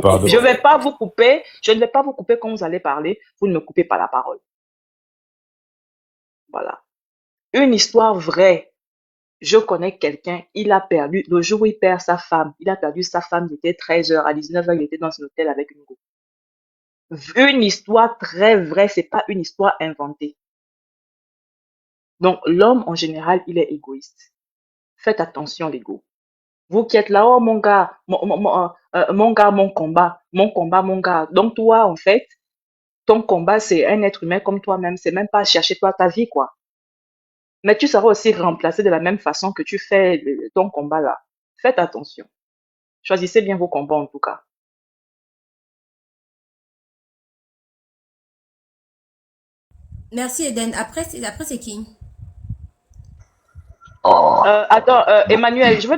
Pardon. Je vais pas vous couper. Je ne vais pas vous couper quand vous allez parler. Vous ne me coupez pas la parole. Voilà. Une histoire vraie. Je connais quelqu'un, il a perdu, le jour où il perd sa femme, il a perdu sa femme, il était 13h, à 19h, il était dans un hôtel avec une go. Une histoire très vraie, c'est pas une histoire inventée. Donc, l'homme, en général, il est égoïste. Faites attention, l'ego. Vous qui êtes là, oh mon gars, mon gars, mon combat, mon gars. Donc, toi, en fait, ton combat, c'est un être humain comme toi-même. C'est même pas chercher toi ta vie, quoi. Mais tu seras aussi remplacé de la même façon que tu fais ton combat là. Faites attention. Choisissez bien vos combats en tout cas. Merci Eden. Après c'est qui? Attends, Emmanuel, je vais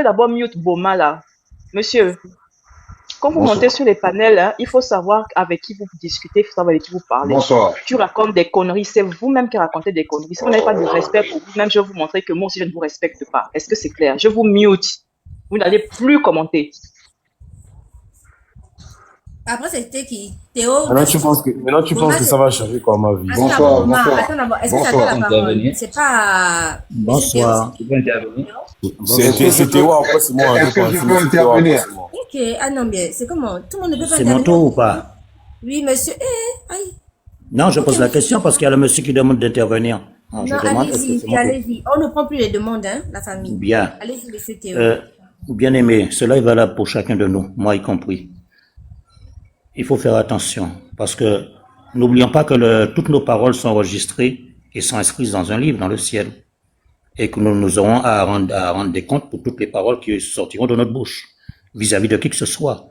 d'abord mute Boma là. Monsieur, quand vous montez Bonsoir. sur les panels, hein, il faut savoir avec qui vous discutez, il faut savoir avec qui vous parlez. Bonsoir. Tu racontes des conneries, c'est vous-même qui racontez des conneries. Si vous n'avez pas de respect pour vous-même, je vais vous montrer que moi aussi je ne vous respecte pas. Est-ce que c'est clair? Je vous mute. Vous n'allez plus commenter. Après c'était qui? Théo. Maintenant, tu penses Boma, que ça va changer quoi ma vie? attends d'abord, Bonsoir, Boma. bonsoir. Attends d'abord. Est-ce que tu as Bonsoir. la parole? Intervenir. C'est pas Monsieur Théo. Bonsoir. Tu peux intervenir? C'est Théo, après c'est moi. Est-ce que je peux intervenir? Ok. Ah non, mais c'est comment? Tout le monde ne peut pas C'est mon intervenir. tour ou pas? Oui, monsieur. Aïe. Non, je Ok, pose la monsieur. question parce qu'il y a le monsieur qui demande d'intervenir. Alors, je Non, demande, est-ce que allez-y, c'est puis mon tour? allez-y. On ne prend plus les demandes, hein, la famille. Bien. Allez-y, monsieur Théo. Bien aimé, cela est valable pour chacun de nous, moi y compris. Il faut faire attention parce que n'oublions pas que toutes nos paroles sont enregistrées et sont inscrites dans un livre dans le ciel et que nous aurons à rendre des comptes pour toutes les paroles qui sortiront de notre bouche vis-à-vis de qui que ce soit.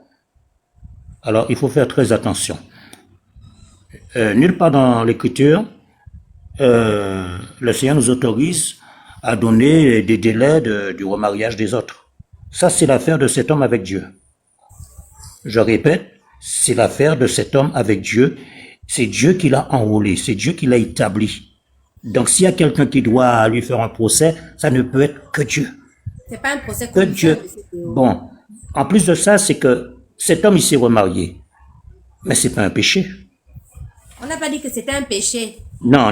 Alors, il faut faire très attention. Nulle part dans l'Écriture, le Seigneur nous autorise à donner des délais du remariage des autres. Ça, c'est l'affaire de cet homme avec Dieu. Je répète, c'est l'affaire de cet homme avec Dieu. C'est Dieu qui l'a enrôlé, c'est Dieu qui l'a établi. Donc, s'il y a quelqu'un qui doit lui faire un procès, ça ne peut être que Dieu. C'est pas un procès Que commission, Dieu. monsieur Théo. Bon, en plus de ça, c'est que cet homme, il s'est remarié. Mais c'est pas un péché. On n'a pas dit que c'était un péché. Non,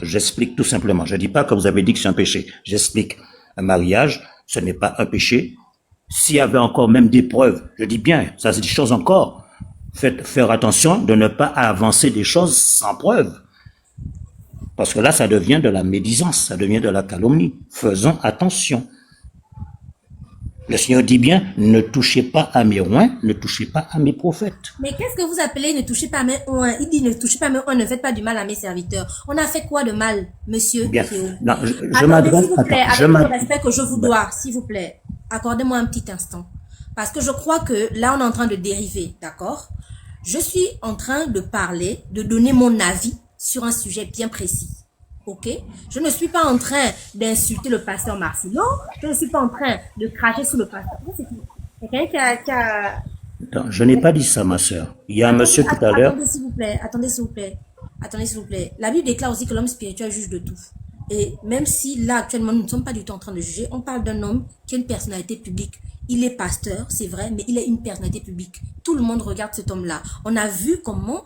j'explique tout simplement. Je dis pas que vous avez dit que c'est un péché. J'explique. Un mariage, ce n'est pas un péché. S'il y avait encore même des preuves, je dis bien, ça c'est des choses encore. Faire attention de ne pas avancer des choses sans preuve. Parce que là, ça devient de la médisance, ça devient de la calomnie. Faisons attention. Le Seigneur dit bien, ne touchez pas à mes oins, ne touchez pas à mes prophètes. Mais qu'est-ce que vous appelez ne touchez pas à mes oins? Il dit ne touchez pas à mes oins, ne faites pas du mal à mes serviteurs. On a fait quoi de mal, monsieur Bien. Théo? Non, je Attendez, m'adresse. s'il vous plaît, Attends, avec le respect que je vous dois, s'il vous plaît, accordez-moi un petit instant. Parce que je crois que là, on est en train de dériver, d'accord? Je suis en train de parler, de donner mon avis sur un sujet bien précis. Ok? Je ne suis pas en train d'insulter le pasteur Marcelo. Je ne suis pas en train de cracher sur le pasteur. C'est quelqu'un qui a... Attends, je n'ai pas dit ça, ma sœur. Il y a un monsieur tout à l'heure. Attendez, s'il vous plaît. Attendez, s'il vous plaît. Attendez, s'il vous plaît. La Bible déclare aussi que l'homme spirituel juge de tout. Et même si là, actuellement, nous ne sommes pas du tout en train de juger, on parle d'un homme qui a une personnalité publique. Il est pasteur, c'est vrai, mais il est une personnalité publique. Tout le monde regarde cet homme-là. On a vu comment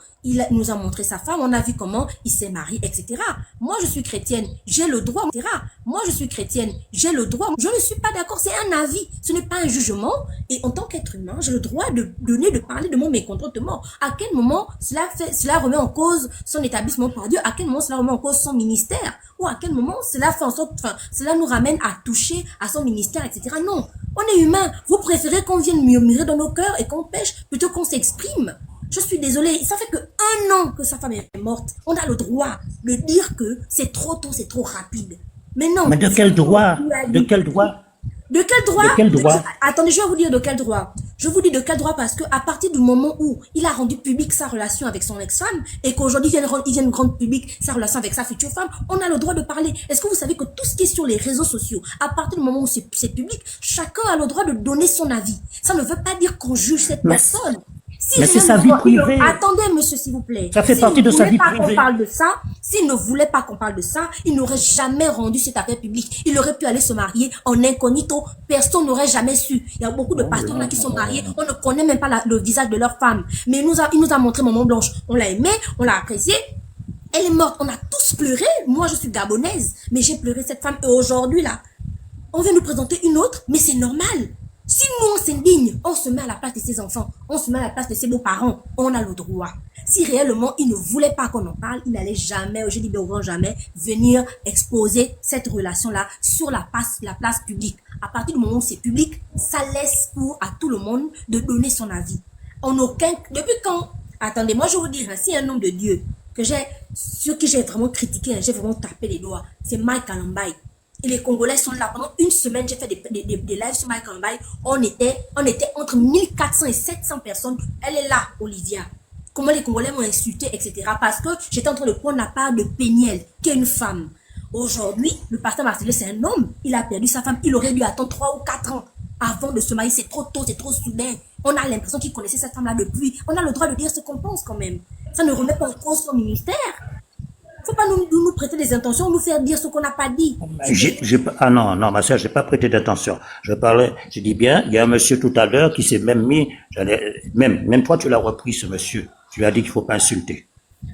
nous a montré sa femme, on a vu comment il s'est marié, etc. Moi, je suis chrétienne, j'ai le droit, etc. Moi, je suis chrétienne, j'ai le droit. Je ne suis pas d'accord, c'est un avis, ce n'est pas un jugement. Et en tant qu'être humain, j'ai le droit de donner, de parler de mon mécontentement. À quel moment cela remet en cause son établissement par Dieu? À quel moment cela remet en cause son ministère? Ou à quel moment cela fait en sorte, cela nous ramène à toucher à son ministère, etc. Non. On est humain. Vous préférez qu'on vienne murmurer dans nos cœurs et qu'on pêche plutôt qu'on s'exprime. Je suis désolée. Ça fait que 1 an que sa femme est morte. On a le droit de dire que c'est trop tôt, c'est trop rapide. Mais non. Mais de quel droit? De quel droit? De quel droit? De quel droit? Attendez, je vais vous dire de quel droit. Je vous dis de quel droit parce que à partir du moment où il a rendu public sa relation avec son ex-femme et qu'aujourd'hui il vient de rendre public sa relation avec sa future femme, on a le droit de parler. Est-ce que vous savez que tout ce qui est sur les réseaux sociaux, à partir du moment où c'est public, chacun a le droit de donner son avis. Ça ne veut pas dire qu'on juge cette personne. Si Mais c'est rien sa ne vie va, privée. attendez, monsieur, s'il vous plaît. Ça fait S'il partie ne de sa voulait vie pas qu'on privée. parle de ça, s'il ne voulait pas qu'on parle de ça, il n'aurait jamais rendu cette affaire publique. Il aurait pu aller se marier en incognito. Personne n'aurait jamais su. Il y a beaucoup de pasteurs là qui sont mariés. On ne connaît même pas le visage de leur femme. Mais il nous a montré Maman Blanche. On l'a aimé, on l'a apprécié. Elle est morte. On a tous pleuré. Moi, je suis gabonaise. Mais j'ai pleuré cette femme. Et aujourd'hui, là, on vient nous présenter une autre. Mais c'est normal. Si nous, on s'indigne, on se met à la place de ses enfants, on se met à la place de ses beaux-parents, on a le droit. Si réellement il ne voulait pas qu'on en parle, il n'allait jamais, je dis bien au grand jamais, venir exposer cette relation-là sur la place publique. À partir du moment où c'est public, ça laisse à tout le monde de donner son avis. Depuis quand, attendez, moi je vous dis, si un homme de Dieu, sur qui j'ai vraiment critiqué, j'ai vraiment tapé les doigts, c'est Mike Kalambaye. Et les Congolais sont là. Pendant une semaine, j'ai fait des lives sur Mike Kalambaye. On était entre 1400 et 700 personnes. Elle est là, Olivia. Comment les Congolais m'ont insulté, etc. Parce que j'étais en train de prendre la part de Péniel, qui est une femme. Aujourd'hui, le pasteur Marcellus, c'est un homme. Il a perdu sa femme. Il aurait dû attendre 3 ou 4 ans avant de se marier. C'est trop tôt, c'est trop soudain. On a l'impression qu'il connaissait cette femme-là depuis. On a le droit de dire ce qu'on pense quand même. Ça ne remet pas en cause son ministère. Faut pas nous prêter des intentions, nous faire dire ce qu'on n'a pas dit. Ah non, ma soeur, j'ai pas prêté d'intention. Je dis bien, il y a un monsieur tout à l'heure qui s'est même mis, même toi tu l'as repris ce monsieur. Tu lui as dit qu'il faut pas insulter.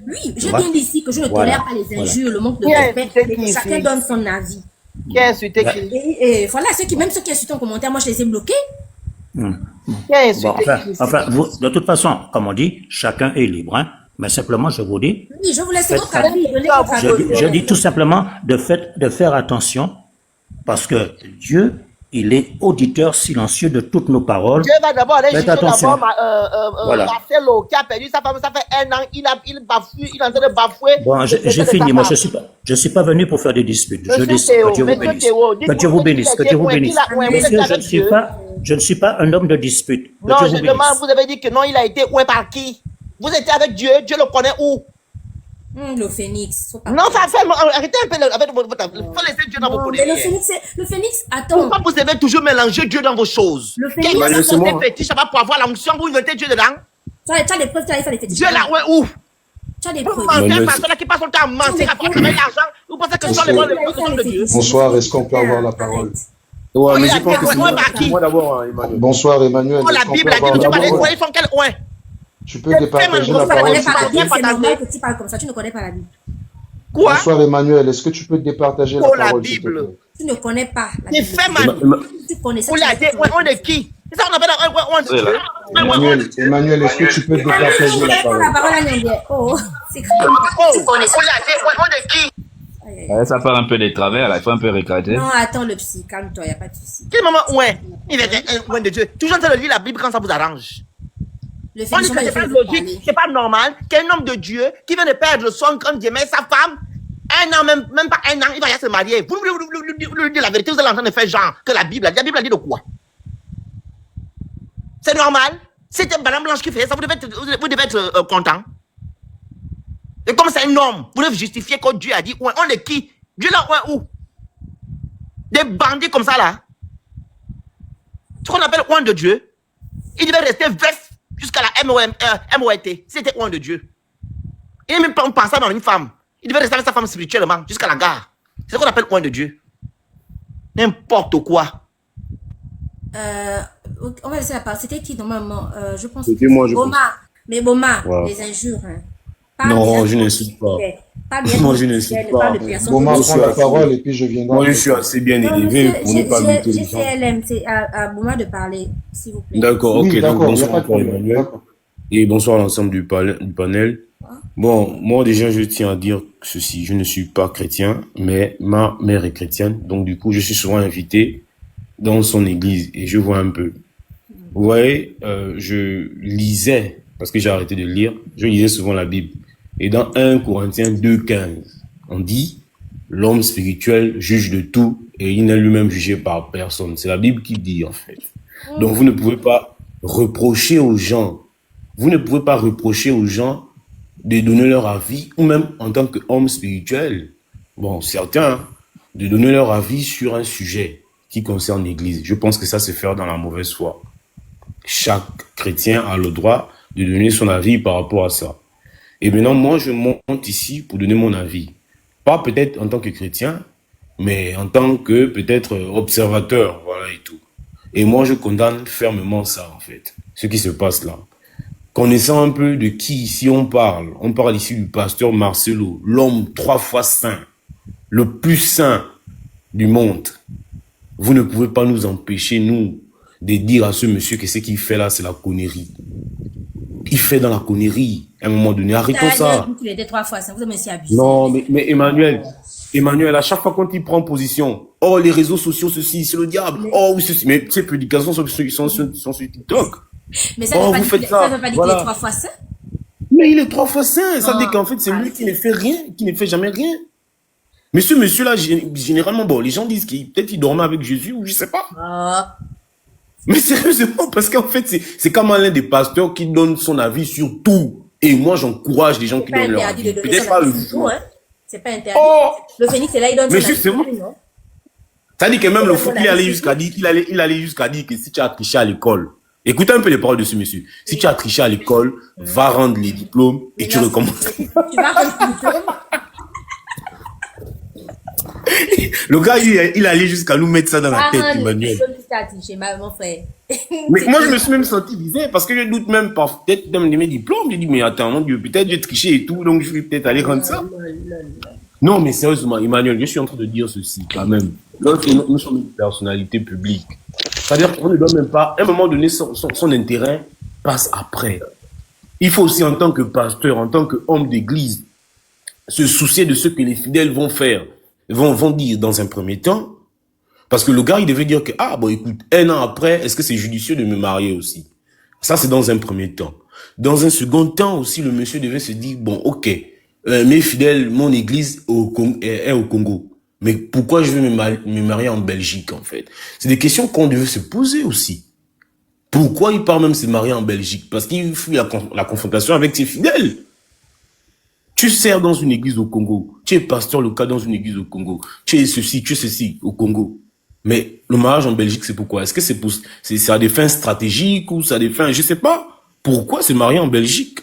Oui, j'ai bien dit ici que je ne tolère pas les injures, le manque de respect, mais que chacun donne son avis. Qui a insulté qui? Et voilà, même ceux qui insultent en commentaire, moi je les ai bloqués. Qui a insulté qui? Enfin, de toute façon, comme on dit, chacun est libre, hein. Mais simplement, je vous dis. Oui, je vous laisse votre avis. Je dis tout simplement de faire attention parce que Dieu, il est auditeur silencieux de toutes nos paroles. Dieu va d'abord aller juger attention. Voilà. Marcelo qui a perdu sa femme, ça fait 1 an, il bafouille, il est en train de bafouer. Bon, j'ai fini. Moi, je suis pas venu pour faire des disputes. Je dis que Dieu vous bénisse. Que Dieu vous bénisse. Que Dieu vous bénisse. Monsieur, je ne suis pas un homme de dispute. Non, je demande, vous avez dit que non, il a été oué par qui? Vous étiez avec Dieu, Dieu le connaît où? Le phénix. Non, ça fait. Arrêtez un peu avec votre. Il faut laisser Dieu dans vos mais le phénix, attends. Pourquoi vous devez toujours mélanger Dieu dans vos choses? Le phénix, quel est fétiche pour avoir l'onction, vous mettez Dieu dedans? Tu as des preuves, tu as fait des fétiches. Dieu là, ouais, où? Tu as des Vous preuves. mentez à personne qui passe son temps à mentir, à faire l'argent. Vous pensez que ce sont les bons de Dieu? Bonsoir, est-ce qu'on peut avoir la parole? Ouais, mais je pense que c'est moi d'abord, Emmanuel. Bonsoir, Emmanuel. Oh, la Bible a dit, tu parles de quoi? Ils font quel oin? Tu peux départager la parole. C'est normal que tu parles comme ça, tu ne connais pas la Bible. Quoi? Bonsoir, Emmanuel. Est-ce que tu peux départager la parole? La Bible. Tu ne connais pas la Il Bible. fait mal. Tu connais ça. On l'a dit, on de qui? C'est ça qu'on appelle un de Emmanuel, est-ce que tu peux départager la parole? La parole à Nyangé. Oh, c'est grave. Tu connais ça. On l'a dit, on de qui? Ça fait un peu des travers, là. Il faut un peu regarder. Non, attends, le psy, calme-toi, il n'y a pas de souci. Quel moment, ouais? Il est un oin de Dieu. Toujours en train de lire la Bible quand ça vous arrange. Le On dit que c'est pas logique, c'est pas normal qu'un homme de Dieu qui vient de perdre son grand Dieu, mais sa femme, 1 an, même pas 1 an, il va y se marier. Vous lui dites la vérité, vous êtes en train de faire genre que la Bible a dit. La Bible a dit de quoi? C'est normal. C'était Madame Blanche qui faisait ça, vous devez être content. Et comme c'est un homme, vous devez justifier que Dieu a dit, ouais, on est qui? Dieu là, ouais, où? Des bandits comme ça là. Ce qu'on appelle oin de Dieu, il devait rester veuf jusqu'à la MOT. C'était oin de Dieu. Il n'est même pas pensé dans une femme. Il devait rester avec sa femme spirituellement jusqu'à la gare. C'est ce qu'on appelle oin de Dieu. N'importe quoi. On va laisser la parole. C'était qui normalement? Je pense. C'était moi, je pense. Boma. Mais Boma, Wow. les injures. Hein. Non, je n'insulte pas. Moi, je n'insulte pas. Boma, prends la parole et puis je viendrai. Moi, je suis assez bien élevé pour ne pas lutter les gens. GCLM, c'est à Boma de parler, s'il vous plaît. D'accord, Oui, ok. Donc, d'accord, il n'y a bonsoir pas de encore, problème. Emmanuel. D'accord. Et bonsoir à l'ensemble du panel. Bon, moi déjà, je tiens à dire ceci. Je ne suis pas chrétien, mais ma mère est chrétienne. Donc, du coup, je suis souvent invité dans son église et je vois un peu. Vous voyez, je lisais, parce que j'ai arrêté de lire, je lisais souvent la Bible. Et dans 1 Corinthiens 2,15, on dit, l'homme spirituel juge de tout et il n'est lui-même jugé par personne. C'est la Bible qui dit, en fait. Donc, vous ne pouvez pas reprocher aux gens, de donner leur avis, ou même en tant qu'homme spirituel, bon, certains, de donner leur avis sur un sujet qui concerne l'Église. Je pense que ça, c'est faire dans la mauvaise foi. Chaque chrétien a le droit de donner son avis par rapport à ça. Et maintenant, moi, je monte ici pour donner mon avis. Pas peut-être en tant que chrétien, mais en tant que peut-être observateur, voilà et tout. Et moi, je condamne fermement ça, en fait, ce qui se passe là. Connaissant un peu de qui ici on parle ici du pasteur Marcelo, l'homme 3 fois saint, le plus saint du monde. Vous ne pouvez pas nous empêcher, nous, de dire à ce monsieur que ce qu'il fait là, c'est la connerie. Il fait dans la connerie. À un moment donné, arrêtons ça. Il était 3 fois saint, vous avez abusé. Non, mais Emmanuel, à chaque fois quand il prend position, oh, les réseaux sociaux, ceci, c'est le diable. Oh, oui, ceci. Mais ces publications sont sur TikTok. Mais ça ne veut pas dire qu'il est 3 fois saint. Mais il est 3 fois saint. Ça veut dire qu'en fait, c'est lui qui ne fait rien, qui ne fait jamais rien. Mais ce monsieur-là, généralement, bon, les gens disent qu'il peut-être il dormait avec Jésus ou je sais pas. Mais sérieusement, parce qu'en fait, c'est comme l'un des pasteurs qui donne son avis sur tout. Et moi, j'encourage les gens qui donnent leur avis. Peut-être pas le jour. C'est pas interdit. Le Phénix est là, il donne son avis. Mais justement, ça dit que même le fou, il allait jusqu'à dire que si tu as triché à l'école, écoutez un peu les paroles de ce monsieur. Si tu as triché à l'école, va rendre les diplômes et tu recommences. Tu vas rendre les diplômes. Le gars, il allait jusqu'à nous mettre ça dans la tête, Emmanuel. Mon frère. Mais moi, je me suis même senti visé parce que je doute même pas peut-être de mes diplômes. J'ai dit, mais attends, mon Dieu, peut-être j'ai triché et tout, donc je vais peut-être aller rendre ça. Non, mais sérieusement, Emmanuel, je suis en train de dire ceci quand même. Lorsque nous sommes une personnalité publique, c'est-à-dire qu'on ne doit même pas, à un moment donné, son intérêt passe après. Il faut aussi, en tant que pasteur, en tant qu'homme d'église, se soucier de ce que les fidèles vont faire, vont dire dans un premier temps. Parce que le gars, il devait dire que, ah, bon, écoute, 1 an après, est-ce que c'est judicieux de me marier aussi? Ça, c'est dans un premier temps. Dans un second temps aussi, le monsieur devait se dire, bon, ok, mes fidèles, mon église est au Congo. Mais pourquoi je vais me marier en Belgique, en fait? C'est des questions qu'on devait se poser aussi. Pourquoi il part même se marier en Belgique? Parce qu'il fuit la confrontation avec ses fidèles. Tu sers dans une église au Congo. Tu es pasteur local dans une église au Congo. Tu es ceci au Congo. Mais le mariage en Belgique, c'est pourquoi? Est-ce que c'est à des fins stratégiques ou ça a des fins, je sais pas. Pourquoi se marier en Belgique?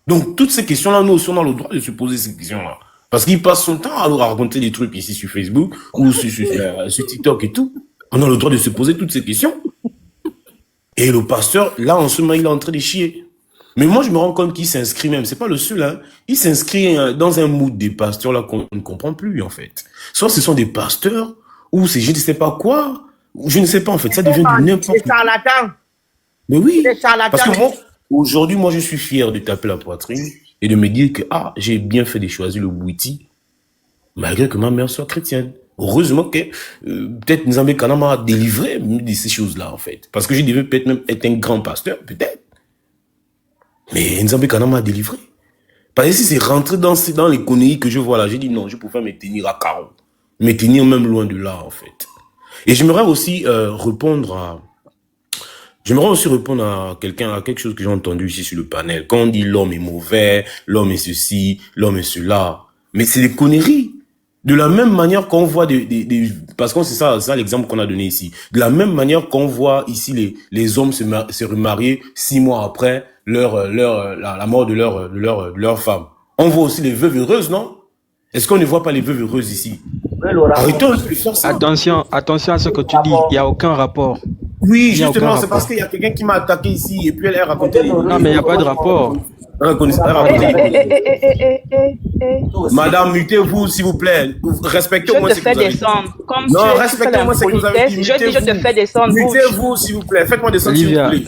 Donc, toutes ces questions-là, nous aussi, on a le droit de se poser ces questions-là. Parce qu'il passe son temps à raconter des trucs ici sur Facebook ou sur TikTok et tout. On a le droit de se poser toutes ces questions. Et le pasteur, là, en ce moment, il est en train de chier. Mais moi, je me rends compte qu'il s'inscrit même, c'est pas le seul, hein. Il s'inscrit dans un mood des pasteurs là qu'on ne comprend plus, en fait. Soit ce sont des pasteurs, ou c'est je ne sais pas quoi, ou je ne sais pas, en fait. Ça devient du n'importe quoi. C'est charlatan. Mais oui. C'est charlatan. Parce que moi, aujourd'hui, moi, je suis fier de taper la poitrine et de me dire que, ah, j'ai bien fait de choisir le Bouiti, malgré que ma mère soit chrétienne. Heureusement que, peut-être Nzambe Kanama a délivré de ces choses-là, en fait. Parce que je devais peut-être même être un grand pasteur, peut-être. Mais Nzambe Kanama a délivré. Parce que si c'est rentré dans les conneries que je vois là, j'ai dit non, je préfère me tenir à 40. Me tenir même loin de là, en fait. Et j'aimerais aussi répondre à quelque chose que j'ai entendu ici sur le panel. Quand on dit l'homme est mauvais, l'homme est ceci, l'homme est cela. Mais c'est des conneries. De la même manière qu'on voit parce que c'est ça l'exemple qu'on a donné ici. De la même manière qu'on voit ici les hommes se remarier 6 mois après la mort de leur femme. On voit aussi les veuves heureuses, non? Est-ce qu'on ne voit pas les veuves heureuses ici? Arrêtons de faire ça. Attention à ce que tu dis. Il n'y a aucun rapport. Oui, justement, c'est parce qu'il y a quelqu'un qui m'a attaqué ici et puis elle a raconté. Non, mais il n'y a pas de rapport. Madame, mutez-vous, s'il vous plaît. Respectez-moi. Je te fais descendre. Non, respectez-moi ce que vous avez dit. Je dis, je te fais descendre. Mutez-vous, s'il vous plaît. Faites-moi descendre, s'il vous plaît.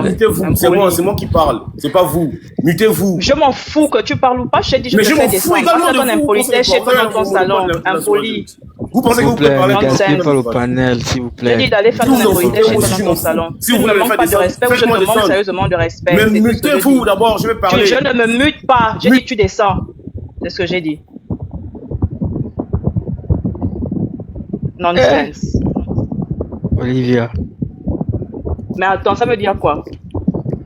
Mutez-vous. C'est moi qui parle. C'est pas vous. Mutez-vous. Je m'en fous que tu parles ou pas. Je te dis, je te fais descendre. Parce que ton impolitesse chez toi dans ton salon. Impoli. Vous pensez que vous pouvez parler pas au panel, s'il vous plaît. Je dis d'aller faire ton impolitesse chez toi dans ton salon. Si vous ne me manques pas de respect, je te demande sérieusement de respect. Mais mutez-vous d'abord, je vais parler. Je ne me mute pas. J'ai dit tu descends. C'est ce que j'ai dit. Nonsense. Olivia. Mais attends, ça veut dire quoi?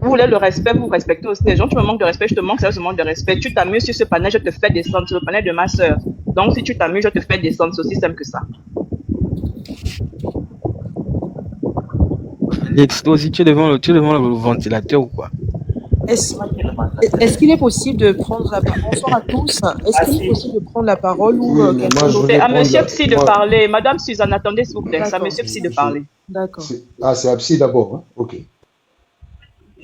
Vous voulez le respect, vous respectez aussi les gens. Tu me manques de respect, je te manque sérieusement de respect. Tu t'amuses sur ce panel, je te fais descendre sur le panel de ma soeur. Donc si tu t'amuses, je te fais descendre. C'est aussi simple que ça. Alex, toi aussi, tu es devant le ventilateur ou quoi? Est-ce est-ce qu'il est possible de prendre la parole? Bonsoir à tous. Est-ce qu'il est possible de prendre la parole ou Oui, mais quelqu'un moi, je d'autre? C'est voulais à prendre Monsieur la... Psy de Moi, parler. Madame Suzanne, attendez s'il vous plaît. C'est à D'accord, Monsieur Psy de je... parler. d'accord. C'est Absi d'abord, hein? Ok.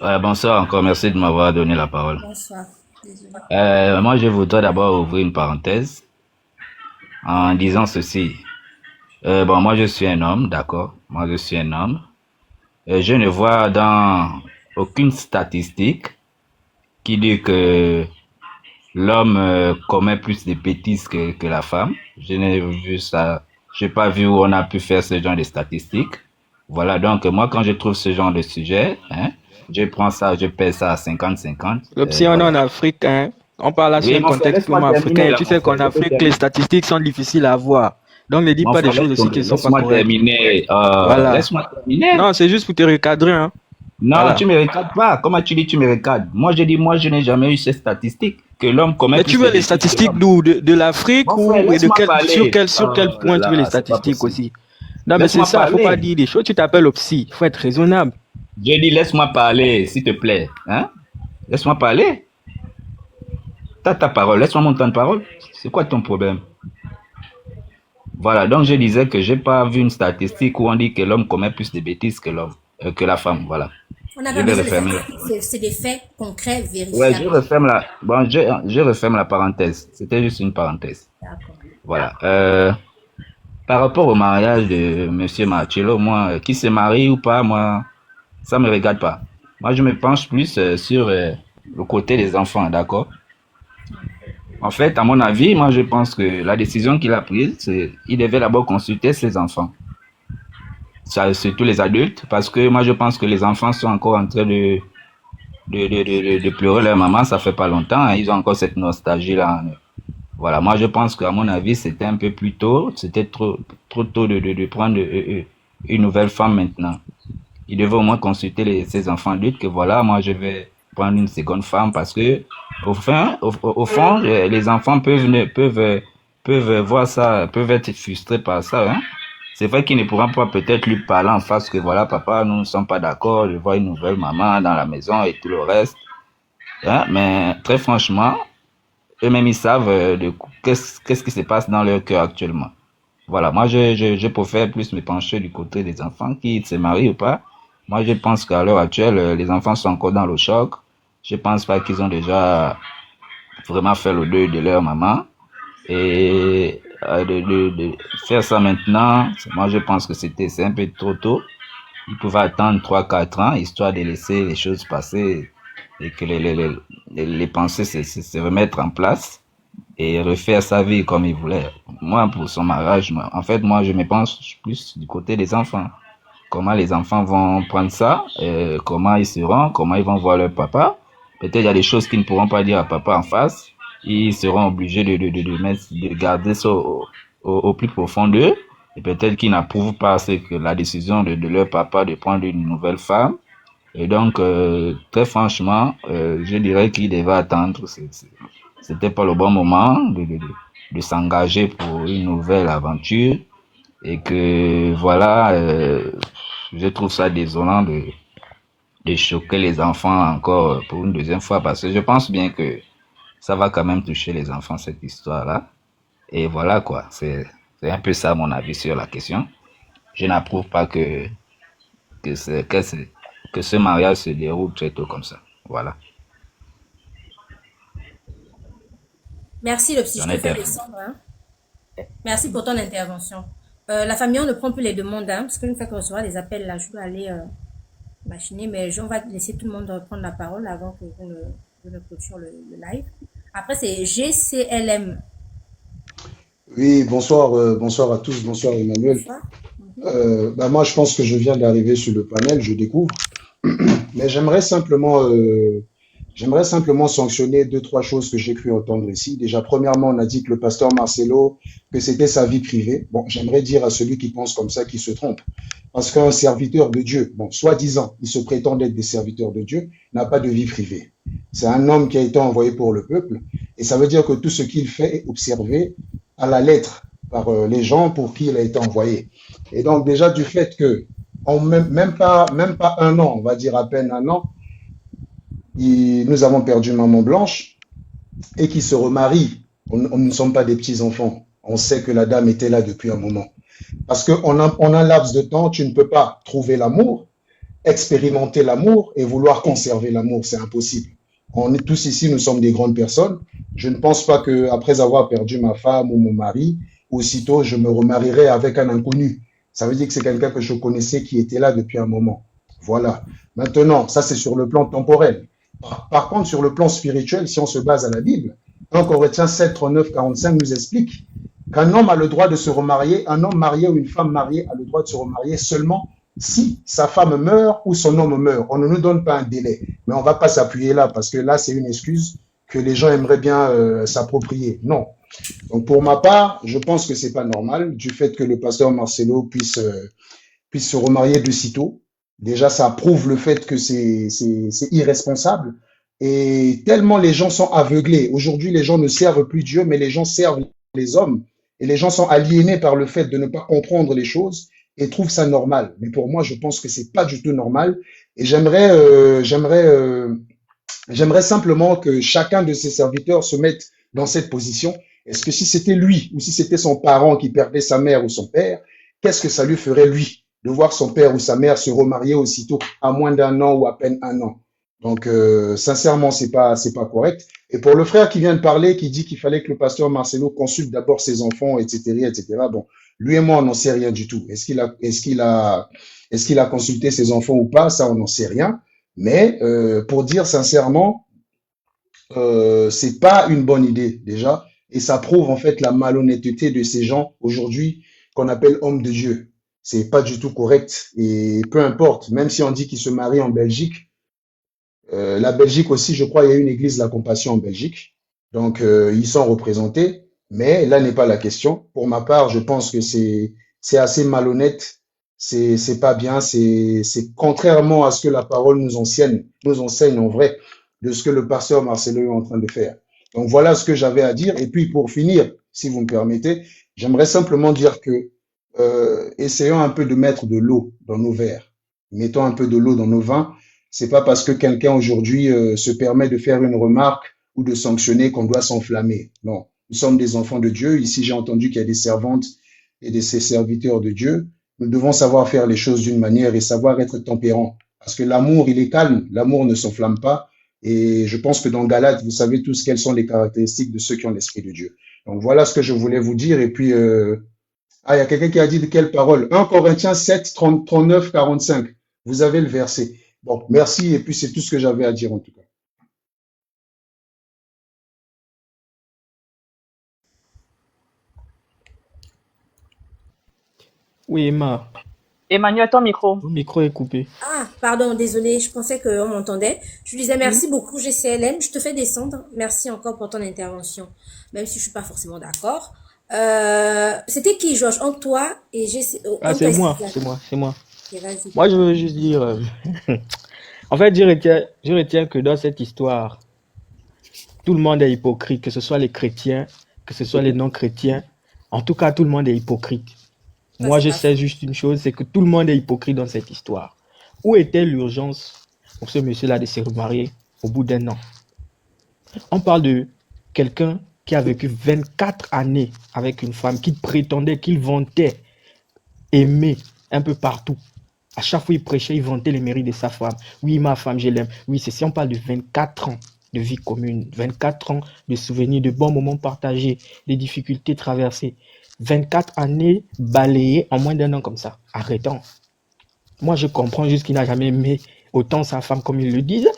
Ouais, bonsoir encore, merci de m'avoir donné la parole. Bonsoir. Désolé. Moi, je voudrais d'abord ouvrir une parenthèse en disant ceci. Bon, moi, je suis un homme, d'accord? Moi, je suis un homme. Je ne vois dans aucune statistique qui dit que l'homme commet plus de bêtises que la femme. Je n'ai vu ça, je n'ai pas vu où on a pu faire ce genre de statistiques. Voilà, donc moi, quand je trouve ce genre de sujet, hein, je prends ça, je pèse ça à 50-50. L'option, on est en Voilà. Afrique, hein. On parle là sur Oui, un mon frère, contexte laisse-moi purement terminer africain. là, Tu mon sais qu'en frère. Je peux Afrique, les terminer. statistiques sont difficiles à avoir. Donc, ne dis Mon pas des frère, choses aussi qui ne sont pas laisse-moi correctes. terminer. Voilà. Laisse-moi terminer. Non, c'est juste pour te recadrer, hein. Non, Voilà. tu me recadres pas. Comment tu dis tu me recadres? Moi, je dis, moi, je n'ai jamais eu ces statistiques que l'homme commet Mais plus tu de veux les bêtises que statistiques l'homme. d'où? De l'Afrique Mon frère, ou et de laisse-moi sur parler. quel Oh point tu veux les là là, c'est pas statistiques possible. aussi? Non, mais c'est Laisse-moi ça, faut pas parler. dire des choses. Tu t'appelles au psy. Il faut être raisonnable. J'ai dit, laisse-moi parler, s'il te plaît. Hein? Laisse-moi parler. T'as ta parole. Laisse-moi mon temps de parole. C'est quoi ton problème? Voilà. Donc, je disais que j'ai pas vu une statistique où on dit que l'homme commet plus de bêtises que que la femme. Voilà. On n'a Je pas vais besoin de refermer là. statistiques, c'est des faits concrets, Ouais, je vérifiables. referme la. Bon, je referme la parenthèse. C'était juste une parenthèse. D'accord. Voilà. Par rapport au mariage de Monsieur Marcello, moi, qui se marie ou pas, moi, ça me regarde pas. Moi, je me penche plus sur le côté des enfants, d'accord? En fait, à mon avis, moi, je pense que la décision qu'il a prise, c'est il devait d'abord consulter ses enfants, ça, surtout les adultes, parce que moi, je pense que les enfants sont encore en train de pleurer leur maman, ça fait pas longtemps, hein, ils ont encore cette nostalgie-là en eux. Voilà, moi, je pense qu'à mon avis, c'était un peu plus tôt, c'était trop tôt de prendre une nouvelle femme maintenant. Il devait au moins consulter ses enfants adultes que voilà, moi je vais prendre une seconde femme parce que au fond, les enfants peuvent voir ça, peuvent être frustrés par ça. Hein. C'est vrai qu'ils ne pourront pas peut-être lui parler en face que voilà, papa, nous ne sommes pas d'accord, je vois une nouvelle maman dans la maison et tout le reste. Hein, mais très franchement, eux-mêmes ils savent qu'est-ce qui se passe dans leur cœur actuellement. Voilà, moi je préfère plus me pencher du côté des enfants qui se marient ou pas. Moi je pense qu'à l'heure actuelle, les enfants sont encore dans le choc. Je pense pas qu'ils ont déjà vraiment fait le deuil de leur maman. Et de faire ça maintenant, moi je pense que c'est un peu trop tôt. Ils pouvaient attendre 3-4 ans, histoire de laisser les choses passer et que les pensées se remettre en place et refaire sa vie comme il voulait. Moi, pour son mariage, en fait, moi, je me pense plus du côté des enfants. Comment les enfants vont prendre ça, comment ils seront, comment ils vont voir leur papa. Peut-être il y a des choses qu'ils ne pourront pas dire à papa en face. Ils seront obligés de garder ça au plus profond d'eux. Et peut-être qu'ils n'approuvent pas la décision de leur papa de prendre une nouvelle femme. Et donc, très franchement, je dirais qu'ils devaient attendre. C'était pas le bon moment de s'engager pour une nouvelle aventure. Et que, voilà, je trouve ça désolant de choquer les enfants encore pour une deuxième fois. Parce que je pense bien que ça va quand même toucher les enfants, cette histoire-là. Et voilà, quoi. C'est un peu ça mon avis sur la question. Je n'approuve pas que ce mariage se déroule très tôt comme ça. Voilà. Merci, le psy. Je J'en te ai fais terminé. descendre. Hein. Merci pour ton intervention. La famille, on ne prend plus les demandes, hein, parce qu'une fois qu'on recevra les appels, là, je dois aller machiner, mais on va laisser tout le monde reprendre la parole avant que je ne clôture le live. Après, c'est GCLM. Oui, bonsoir à tous, bonsoir Emmanuel. Bonsoir. Moi, je pense que je viens d'arriver sur le panel, je découvre. Mais j'aimerais simplement sanctionner deux, trois choses que j'ai cru entendre ici. Déjà, premièrement, on a dit que le pasteur Marcelo, que c'était sa vie privée. Bon, j'aimerais dire à celui qui pense comme ça qu'il se trompe. Parce qu'un serviteur de Dieu, bon, soi-disant, il se prétend être des serviteurs de Dieu, n'a pas de vie privée. C'est un homme qui a été envoyé pour le peuple. Et ça veut dire que tout ce qu'il fait est observé à la lettre par les gens pour qui il a été envoyé. Et donc, déjà, du fait que en même pas un an, on va dire à peine un an, nous avons perdu maman Blanche et qui se remarie. On ne sommes pas des petits-enfants. On sait que la dame était là depuis un moment. Parce qu'en un laps de temps, tu ne peux pas trouver l'amour, expérimenter l'amour et vouloir conserver l'amour. C'est impossible. On est tous ici, nous sommes des grandes personnes. Je ne pense pas qu'après avoir perdu ma femme ou mon mari, aussitôt je me remarierai avec un inconnu. Ça veut dire que c'est quelqu'un que je connaissais qui était là depuis un moment. Voilà. Maintenant, ça c'est sur le plan temporel. Par contre, sur le plan spirituel, si on se base à la Bible, 1 Corinthiens 7, 39, 45 nous explique qu'un homme a le droit de se remarier, un homme marié ou une femme mariée a le droit de se remarier seulement si sa femme meurt ou son homme meurt. On ne nous donne pas un délai, mais on ne va pas s'appuyer là parce que là, c'est une excuse que les gens aimeraient bien s'approprier. Non. Donc pour ma part, je pense que c'est pas normal du fait que le pasteur Marcelo puisse se remarier de sitôt. Déjà, ça prouve le fait que c'est irresponsable. Et tellement les gens sont aveuglés. Aujourd'hui, les gens ne servent plus Dieu, mais les gens servent les hommes. Et les gens sont aliénés par le fait de ne pas comprendre les choses et trouvent ça normal. Mais pour moi, je pense que c'est pas du tout normal. Et j'aimerais simplement que chacun de ses serviteurs se mette dans cette position. Est-ce que si c'était lui ou si c'était son parent qui perdait sa mère ou son père, qu'est-ce que ça lui ferait lui de voir son père ou sa mère se remarier aussitôt à moins d'un an ou à peine un an? Donc, sincèrement, c'est pas correct. Et pour le frère qui vient de parler, qui dit qu'il fallait que le pasteur Marcelo consulte d'abord ses enfants, etc., etc. Bon, lui et moi, on n'en sait rien du tout. Est-ce qu'il a consulté ses enfants ou pas? Ça, on n'en sait rien. Mais pour dire sincèrement, c'est pas une bonne idée déjà, et ça prouve en fait la malhonnêteté de ces gens aujourd'hui qu'on appelle hommes de Dieu. C'est pas du tout correct. Et peu importe, même si on dit qu'ils se marient en Belgique. La Belgique aussi, je crois, il y a une église de la compassion en Belgique. Donc, ils sont représentés. Mais là n'est pas la question. Pour ma part, je pense que c'est assez malhonnête. C'est pas bien. C'est contrairement à ce que la parole nous enseigne en vrai, de ce que le pasteur Marcelo est en train de faire. Donc, voilà ce que j'avais à dire. Et puis, pour finir, si vous me permettez, j'aimerais simplement dire que essayons un peu de mettre de l'eau dans nos verres. Mettons un peu de l'eau dans nos vins. C'est pas parce que quelqu'un aujourd'hui se permet de faire une remarque ou de sanctionner qu'on doit s'enflammer. Non, nous sommes des enfants de Dieu. Ici, j'ai entendu qu'il y a des servantes et des serviteurs de Dieu. Nous devons savoir faire les choses d'une manière et savoir être tempérants. Parce que l'amour, il est calme. L'amour ne s'enflamme pas. Et je pense que dans Galates, vous savez tous quelles sont les caractéristiques de ceux qui ont l'Esprit de Dieu. Donc voilà ce que je voulais vous dire. Et puis, il y a quelqu'un qui a dit de quelle parole? 1 Corinthiens 7, 39, 45. Vous avez le verset. Bon, merci, et puis c'est tout ce que j'avais à dire en tout cas. Oui, Emma, Emmanuel, ton micro. ton micro est coupé. Ah, pardon, désolé, je pensais qu'on m'entendait. Je disais merci beaucoup, GCLM, je te fais descendre. Merci encore pour ton intervention, même si je suis pas forcément d'accord. C'était qui, Georges? Entre toi et GC... Ah, entre toi et c'est moi, Cécile. c'est moi, c'est moi. Ok, vas-y. Moi, je veux juste dire, en fait, je retiens que dans cette histoire, tout le monde est hypocrite, que ce soit les chrétiens, que ce soit les non-chrétiens. En tout cas, tout le monde est hypocrite. Ça, Moi, c'est je pas sais juste une chose, c'est que tout le monde est hypocrite dans cette histoire. Où était l'urgence pour ce monsieur-là de se remarier au bout d'un an? On parle de quelqu'un qui a vécu 24 années avec une femme, qui prétendait, qu'il vantait aimer un peu partout. À chaque fois, il prêchait, il vantait les mérites de sa femme. Oui, ma femme, je l'aime. Oui, c'est si on parle de 24 ans de vie commune, 24 ans de souvenirs, de bons moments partagés, des difficultés traversées. 24 années balayées en moins d'un an comme ça. Arrêtons. Moi, je comprends juste qu'il n'a jamais aimé autant sa femme comme il le disait.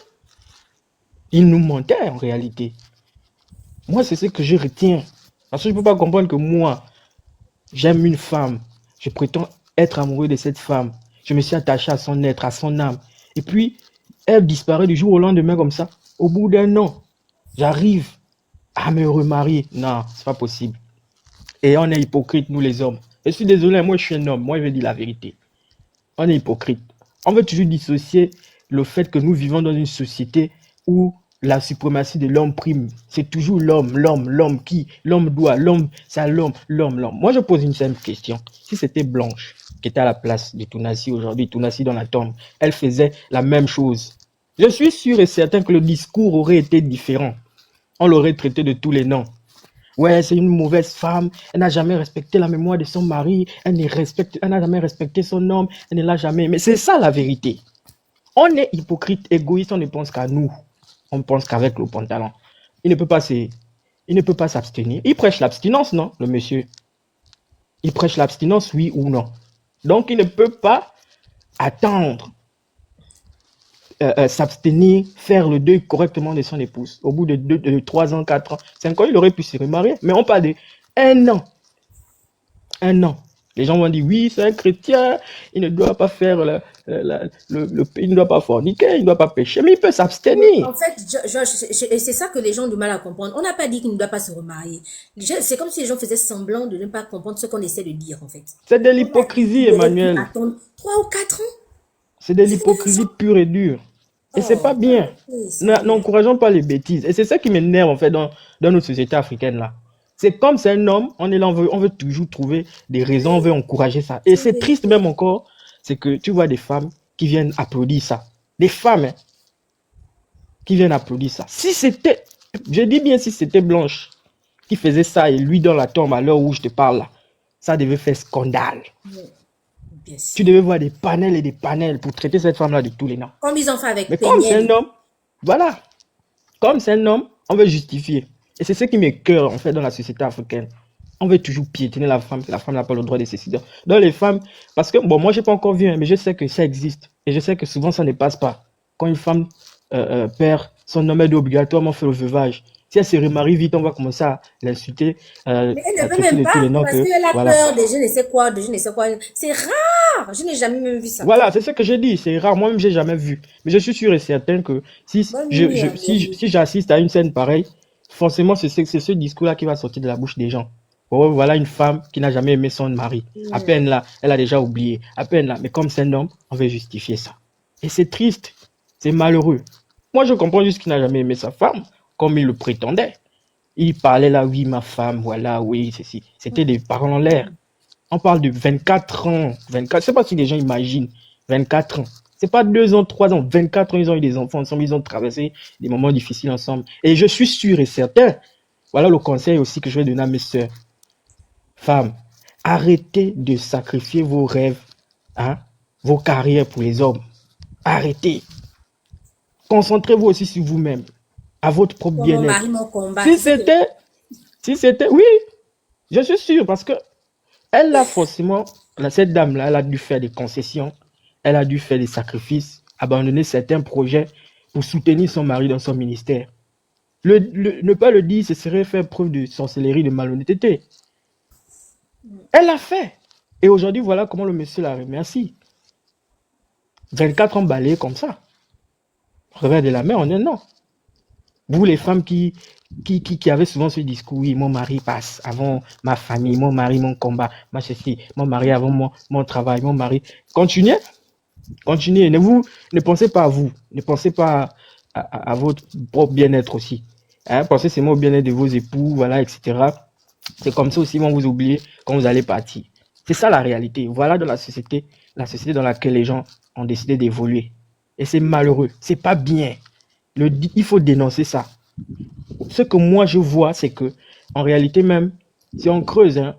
Il nous mentait en réalité. Moi, c'est ce que je retiens. Parce que je ne peux pas comprendre que moi, j'aime une femme. Je prétends être amoureux de cette femme. Je me suis attaché à son être, à son âme. Et puis, elle disparaît du jour au lendemain comme ça. Au bout d'un an, j'arrive à me remarier. Non, c'est pas possible. Et on est hypocrite, nous les hommes. Je suis désolé, moi je suis un homme. Moi, je vais dire la vérité. On est hypocrite. On veut toujours dissocier le fait que nous vivons dans une société où la suprématie de l'homme prime. C'est toujours l'homme qui, l'homme doit, l'homme, c'est à l'homme. Moi, je pose une simple question. Si c'était Blanche qui était à la place de Tounassi aujourd'hui, Tounassi dans la tombe, elle faisait la même chose. Je suis sûr et certain que le discours aurait été différent. On l'aurait traité de tous les noms. Ouais, c'est une mauvaise femme, elle n'a jamais respecté la mémoire de son mari, elle n'a jamais respecté son homme, elle ne l'a jamais aimé. C'est ça la vérité. On est hypocrite, égoïste, on ne pense qu'à nous. On pense qu'avec le pantalon. Il ne peut pas s'abstenir. Il prêche l'abstinence, non, le monsieur? Il prêche l'abstinence, oui ou non? Donc, il ne peut pas attendre, s'abstenir, faire le deuil correctement de son épouse. Au bout de 3 ans, 4 ans, 5 ans, il aurait pu se remarier. Mais on parle de 1 an. 1 an. Les gens vont dire, oui, c'est un chrétien, il ne doit pas faire il ne doit pas forniquer, il ne doit pas pécher, mais il peut s'abstenir. En fait, c'est ça que les gens ont du mal à comprendre. On n'a pas dit qu'il ne doit pas se remarier. C'est comme si les gens faisaient semblant de ne pas comprendre ce qu'on essaie de dire, en fait. C'est de l'hypocrisie, Emmanuel. Attendre 3 ou 4 ans. C'est de l'hypocrisie pure et dure. Et c'est pas bien. N'encourageons pas les bêtises. Et c'est ça qui m'énerve, en fait, dans notre société africaine, là. C'est comme c'est un homme, on est là, on veut toujours trouver des raisons, on veut encourager ça. Et c'est triste même encore, c'est que tu vois des femmes qui viennent applaudir ça. Des femmes, hein, qui viennent applaudir ça. Si c'était, je dis bien si c'était Blanche qui faisait ça et lui dans la tombe à l'heure où je te parle là, ça devait faire scandale. Tu devais voir des panels et des panels pour traiter cette femme-là de tous les noms. Comme ils ont fait avec Mais comme c'est un homme, voilà. Comme c'est un homme, on veut justifier. Et c'est ce qui m'écoeure, en fait, dans la société africaine. On veut toujours piétiner la femme n'a pas le droit de se décider. Donc les femmes, parce que, bon, moi, j'ai pas encore vu, hein, mais je sais que ça existe. Et je sais que souvent, ça ne passe pas. Quand une femme perd son homme, elle doit obligatoirement faire le veuvage. Si elle se remarie vite, on va commencer à l'insulter. Mais elle ne veut même pas, parce qu'elle a peur de je ne sais quoi, C'est rare. Je n'ai jamais même vu ça. Voilà, c'est ce que j'ai dit. C'est rare. Moi-même, j'ai jamais vu. Mais je suis sûr et certain que si j'assiste à une scène pareille, forcément, c'est ce discours-là qui va sortir de la bouche des gens. Oh, voilà une femme qui n'a jamais aimé son mari. À peine là, elle a déjà oublié. À peine là. Mais comme c'est un homme, on veut justifier ça. Et c'est triste. C'est malheureux. Moi, je comprends juste qu'il n'a jamais aimé sa femme, comme il le prétendait. Il parlait là, oui, ma femme, voilà, oui, ceci. C'était des paroles en l'air. On parle de 24 ans. 24, je sais pas si les gens imaginent. 24 ans. C'est pas 2 ans, 3 ans, 24 ans, ils ont eu des enfants ensemble, ils ont traversé des moments difficiles ensemble. Et je suis sûr et certain, voilà le conseil aussi que je vais donner à mes sœurs. Femmes, arrêtez de sacrifier vos rêves, hein, vos carrières pour les hommes. Arrêtez. Concentrez-vous aussi sur vous-même, à votre propre bien-être. Si c'était, oui, je suis sûr, parce que elle a forcément, cette dame-là, elle a dû faire des concessions. Elle a dû faire des sacrifices, abandonner certains projets pour soutenir son mari dans son ministère. Ne pas le dire, ce serait faire preuve de sorcellerie, de malhonnêteté. Elle l'a fait. Et aujourd'hui, voilà comment le monsieur la remercie. 24 ans balayés comme ça. Revers de la mer en 1 an. Vous, les femmes qui avaient souvent ce discours, oui, mon mari passe avant ma famille, mon mari, mon combat, ma ceci, mon mari avant mon travail, mon mari. Continuez. Ne pensez pas à vous. Ne pensez pas à votre propre bien-être aussi. Hein? Pensez seulement au bien-être de vos époux, voilà, etc. C'est comme ça aussi, vont vous oublier quand vous allez partir. C'est ça la réalité. Voilà dans la société dans laquelle les gens ont décidé d'évoluer. Et c'est malheureux. C'est pas bien. Il faut dénoncer ça. Ce que moi je vois, c'est que, en réalité même, si on creuse, hein,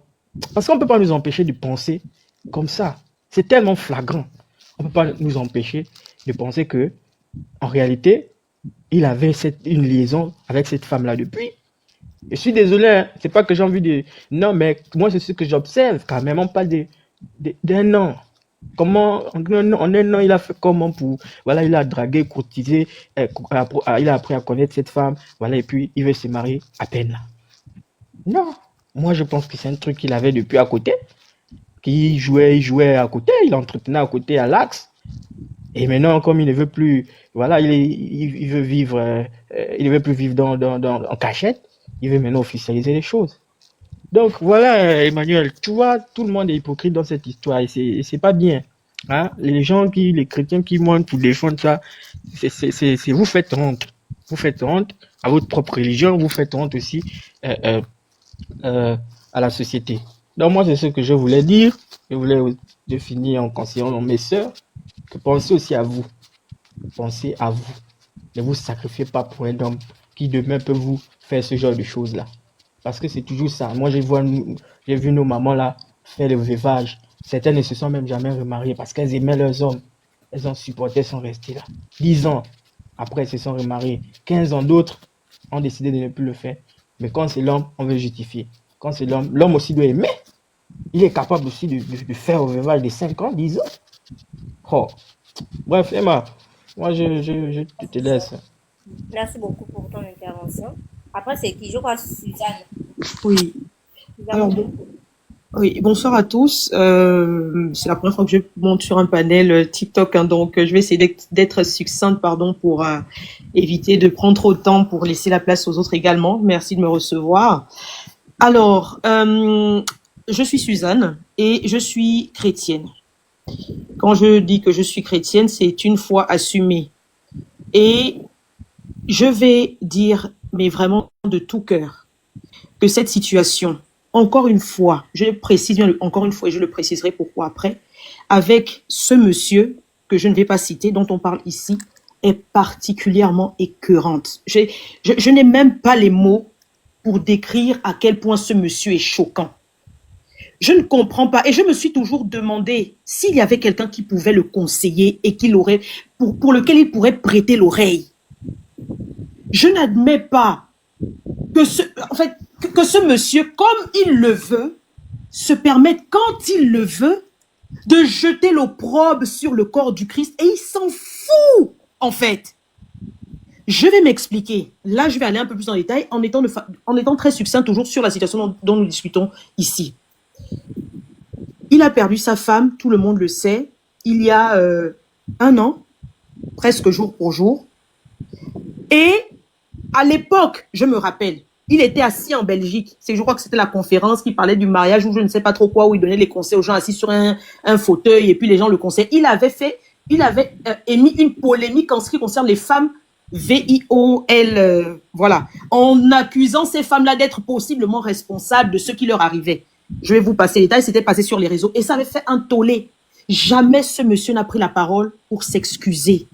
parce qu'on ne peut pas nous empêcher de penser comme ça. C'est tellement flagrant. On ne peut pas nous empêcher de penser que, en réalité, il avait une liaison avec cette femme-là depuis. Je suis désolé, hein, c'est pas que j'ai envie de... Non, mais moi, c'est ce que j'observe quand même. On parle d'un an. Comment, en 1 an, il a fait comment pour... Voilà, il a dragué, courtisé, il a appris à connaître cette femme, voilà, et puis il veut se marier à peine là. Non. Moi, je pense que c'est un truc qu'il avait depuis à côté. Qu'il jouait à côté, il entretenait à côté à l'axe. Et maintenant, comme il ne veut plus, voilà, il veut vivre, il ne veut plus vivre en cachette, il veut maintenant officialiser les choses. Donc voilà, Emmanuel, tu vois, tout le monde est hypocrite dans cette histoire et c'est pas bien. Hein? Les chrétiens qui montent pour défendre ça, vous faites honte. Vous faites honte à votre propre religion, vous faites honte aussi à la société. Donc moi, c'est ce que je voulais dire. Je voulais définir en considérant mes sœurs que pensez aussi à vous. Pensez à vous. Ne vous sacrifiez pas pour un homme qui demain peut vous faire ce genre de choses-là. Parce que c'est toujours ça. Moi, j'ai vu nos mamans là faire le veuvage. Certaines ne se sont même jamais remariées parce qu'elles aimaient leurs hommes. Elles ont supporté, elles sont restées là. 10 ans après, elles se sont remariées. 15 ans, d'autres ont décidé de ne plus le faire. Mais quand c'est l'homme, on veut justifier. Quand c'est l'homme aussi doit aimer. Il est capable aussi de faire au veuvage de 5 ans, 10 ans. Oh. Bref, Emma, moi je te laisse. Merci beaucoup pour ton intervention. Après, c'est qui? Je crois Suzanne. Oui. Suzanne, Alors, oui, bonsoir à tous. C'est la première fois que je monte sur un panel TikTok, hein, donc je vais essayer d'être succincte, pardon, pour éviter de prendre trop de temps pour laisser la place aux autres également. Merci de me recevoir. Alors, je suis Suzanne et je suis chrétienne. Quand je dis que je suis chrétienne, c'est une foi assumée. Et je vais dire, mais vraiment de tout cœur, que cette situation, encore une fois, je le précise bien encore une fois et je le préciserai pourquoi après, avec ce monsieur que je ne vais pas citer, dont on parle ici, est particulièrement écœurante. Je n'ai même pas les mots pour décrire à quel point ce monsieur est choquant. Je ne comprends pas et je me suis toujours demandé s'il y avait quelqu'un qui pouvait le conseiller et pour lequel il pourrait prêter l'oreille. Je n'admets pas que ce monsieur, comme il le veut, se permette, quand il le veut, de jeter l'opprobre sur le corps du Christ et il s'en fout, en fait. Je vais m'expliquer. Là, je vais aller un peu plus en détail en étant très succinct toujours sur la situation dont nous discutons ici. Il a perdu sa femme, tout le monde le sait, il y a 1 an, presque jour pour jour. Et à l'époque, je me rappelle, il était assis en Belgique. Je crois que c'était la conférence qui parlait du mariage ou je ne sais pas trop quoi, où il donnait les conseils aux gens assis sur un fauteuil et puis les gens le conseillaient. Il avait émis une polémique en ce qui concerne les femmes VIOL, voilà, en accusant ces femmes-là d'être possiblement responsables de ce qui leur arrivait. Je vais vous passer les détails, c'était passé sur les réseaux et ça avait fait un tollé. Jamais ce monsieur n'a pris la parole pour s'excuser.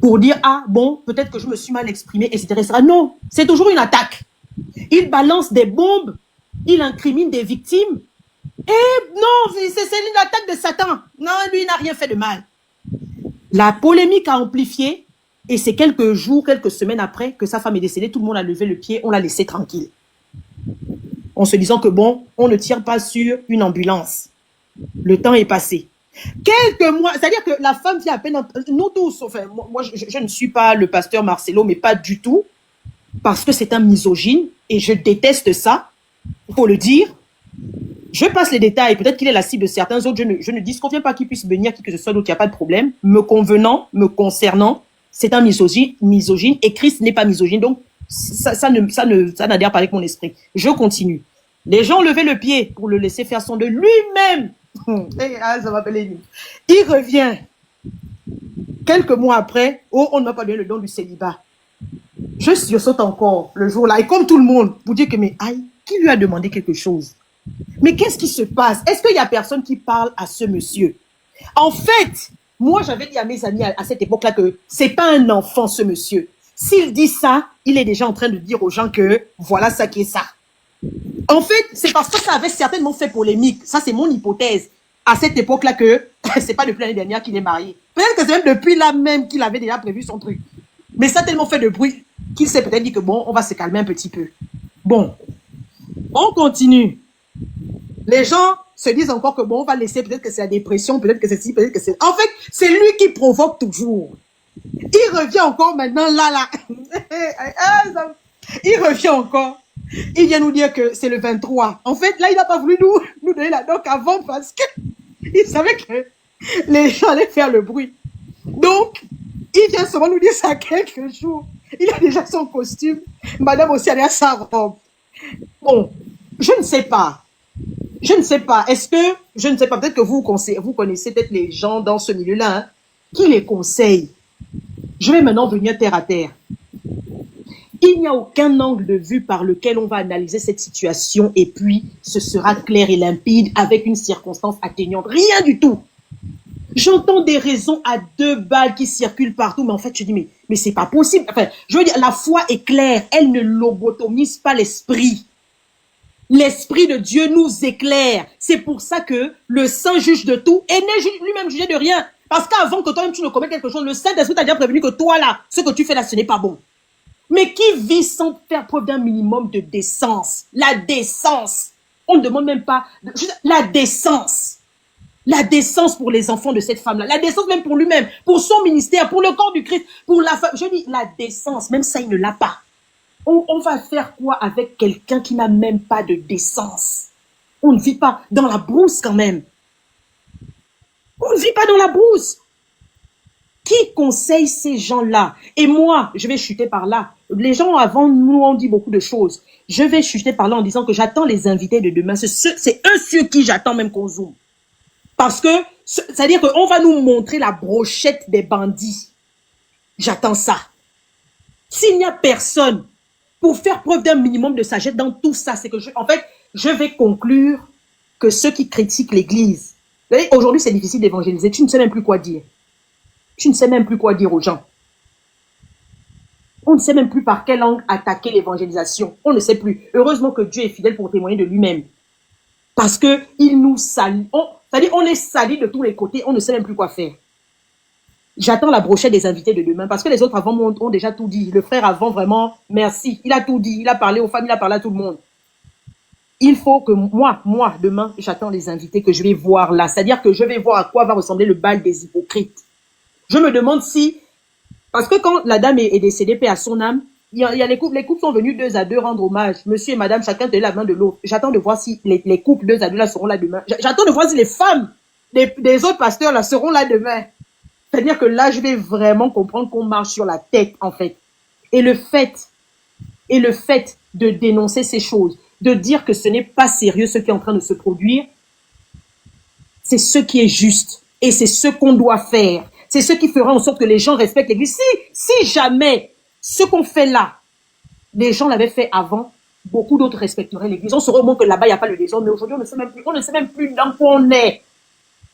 Pour dire, ah bon, peut-être que je me suis mal exprimé, etc. Non, c'est toujours une attaque. Il balance des bombes, il incrimine des victimes. Et non, c'est une attaque de Satan. Non, lui, il n'a rien fait de mal. La polémique a amplifié et c'est quelques jours, quelques semaines après que sa femme est décédée, tout le monde a levé le pied, on l'a laissé tranquille. En se disant que bon, on ne tire pas sur une ambulance. Le temps est passé. Quelques mois, c'est-à-dire que la femme vient à peine, nous tous, enfin, moi je ne suis pas le pasteur Marcelo, mais pas du tout, parce que c'est un misogyne et je déteste ça, il faut le dire. Je passe les détails, peut-être qu'il est la cible de certains autres, je ne disconviens pas qu'il puisse venir qui que ce soit d'autre, il n'y a pas de problème. Me convenant, me concernant, c'est un misogyne et Christ n'est pas misogyne, donc ça n'adhère pas avec mon esprit. Je continue. Les gens levaient le pied pour le laisser faire son deuil lui-même. Ça m'appelle Élie. Il revient. Quelques mois après, on ne m'a pas donné le don du célibat. Je sursaute encore le jour-là. Et comme tout le monde, vous dire que, mais aïe, qui lui a demandé quelque chose? Mais qu'est-ce qui se passe? Est-ce qu'il y a personne qui parle à ce monsieur? En fait, moi, j'avais dit à mes amis à cette époque-là que c'est pas un enfant, ce monsieur. S'il dit ça, il est déjà en train de dire aux gens que voilà ça qui est ça. En fait, c'est parce que ça avait certainement fait polémique. Ça, c'est mon hypothèse. À cette époque-là que c'est pas depuis l'année dernière qu'il est marié. Peut-être que c'est même depuis là même qu'il avait déjà prévu son truc. Mais ça a tellement fait de bruit qu'il s'est peut-être dit que bon, on va se calmer un petit peu. Bon, on continue. Les gens se disent encore que bon, on va laisser, peut-être que c'est la dépression, peut-être que c'est ci, peut-être que c'est... En fait, c'est lui qui provoque toujours. Il revient encore maintenant là. Il revient encore. Il vient nous dire que c'est le 23. En fait, là, il n'a pas voulu nous donner la doc avant parce qu'il savait que les gens allaient faire le bruit. Donc, il vient seulement nous dire ça quelques jours. Il a déjà son costume. Madame aussi, elle a sa robe. Bon, je ne sais pas. Est-ce que, je ne sais pas, peut-être que vous connaissez peut-être les gens dans ce milieu-là, hein, qui les conseillent. Je vais maintenant venir terre à terre. Il n'y a aucun angle de vue par lequel on va analyser cette situation et puis ce sera clair et limpide avec une circonstance atténuante. Rien du tout. J'entends des raisons à 2 balles qui circulent partout, mais en fait, je dis, mais c'est pas possible. Enfin, je veux dire, la foi est claire. Elle ne lobotomise pas l'esprit. L'esprit de Dieu nous éclaire. C'est pour ça que le Saint juge de tout et n'est lui-même jugé de rien. Parce qu'avant que toi-même tu ne commettes quelque chose, le Saint-Esprit t'a déjà prévenu que toi là, ce que tu fais là, ce n'est pas bon. Mais qui vit sans faire preuve d'un minimum de décence? La décence. On ne demande même pas. La décence. La décence pour les enfants de cette femme-là. La décence même pour lui-même, pour son ministère, pour le corps du Christ, pour la femme. Je dis la décence, même ça, il ne l'a pas. On va faire quoi avec quelqu'un qui n'a même pas de décence? On ne vit pas dans la brousse quand même. On ne vit pas dans la brousse. Qui conseille ces gens-là? Et moi, je vais chuter par là. Les gens avant nous ont dit beaucoup de choses. Je vais chuter par là en disant que j'attends les invités de demain. C'est eux sur qui j'attends même qu'on zoome. Parce que, c'est-à-dire qu'on va nous montrer la brochette des bandits. J'attends ça. S'il n'y a personne pour faire preuve d'un minimum de sagesse dans tout ça, c'est que, en fait, je vais conclure que ceux qui critiquent l'Église, aujourd'hui c'est difficile d'évangéliser, tu ne sais même plus quoi dire. Tu ne sais même plus quoi dire aux gens. On ne sait même plus par quel angle attaquer l'évangélisation. On ne sait plus. Heureusement que Dieu est fidèle pour témoigner de lui-même. Parce que il nous salit. C'est-à-dire, on est sali de tous les côtés. On ne sait même plus quoi faire. J'attends la brochette des invités de demain. Parce que les autres avant ont déjà tout dit. Le frère avant, vraiment, merci. Il a tout dit. Il a parlé aux femmes. Il a parlé à tout le monde. Il faut que moi, demain, j'attends les invités que je vais voir là. C'est-à-dire que je vais voir à quoi va ressembler le bal des hypocrites. Je me demande si, parce que quand la dame est décédée, paix à son âme, il y a les couples sont venus 2 à 2 rendre hommage. Monsieur et madame, chacun tenait la main de l'autre. J'attends de voir si les couples 2 à 2 là seront là demain. J'attends de voir si les femmes des autres pasteurs là seront là demain. C'est-à-dire que là, je vais vraiment comprendre qu'on marche sur la tête, en fait. Et le fait de dénoncer ces choses, de dire que ce n'est pas sérieux ce qui est en train de se produire, c'est ce qui est juste. Et c'est ce qu'on doit faire. C'est ce qui fera en sorte que les gens respectent l'Église. Si jamais ce qu'on fait là, les gens l'avaient fait avant, beaucoup d'autres respecteraient l'Église. On saurait au moins que là-bas, il n'y a pas le désordre. Mais aujourd'hui, on ne sait même plus dans quoi on est.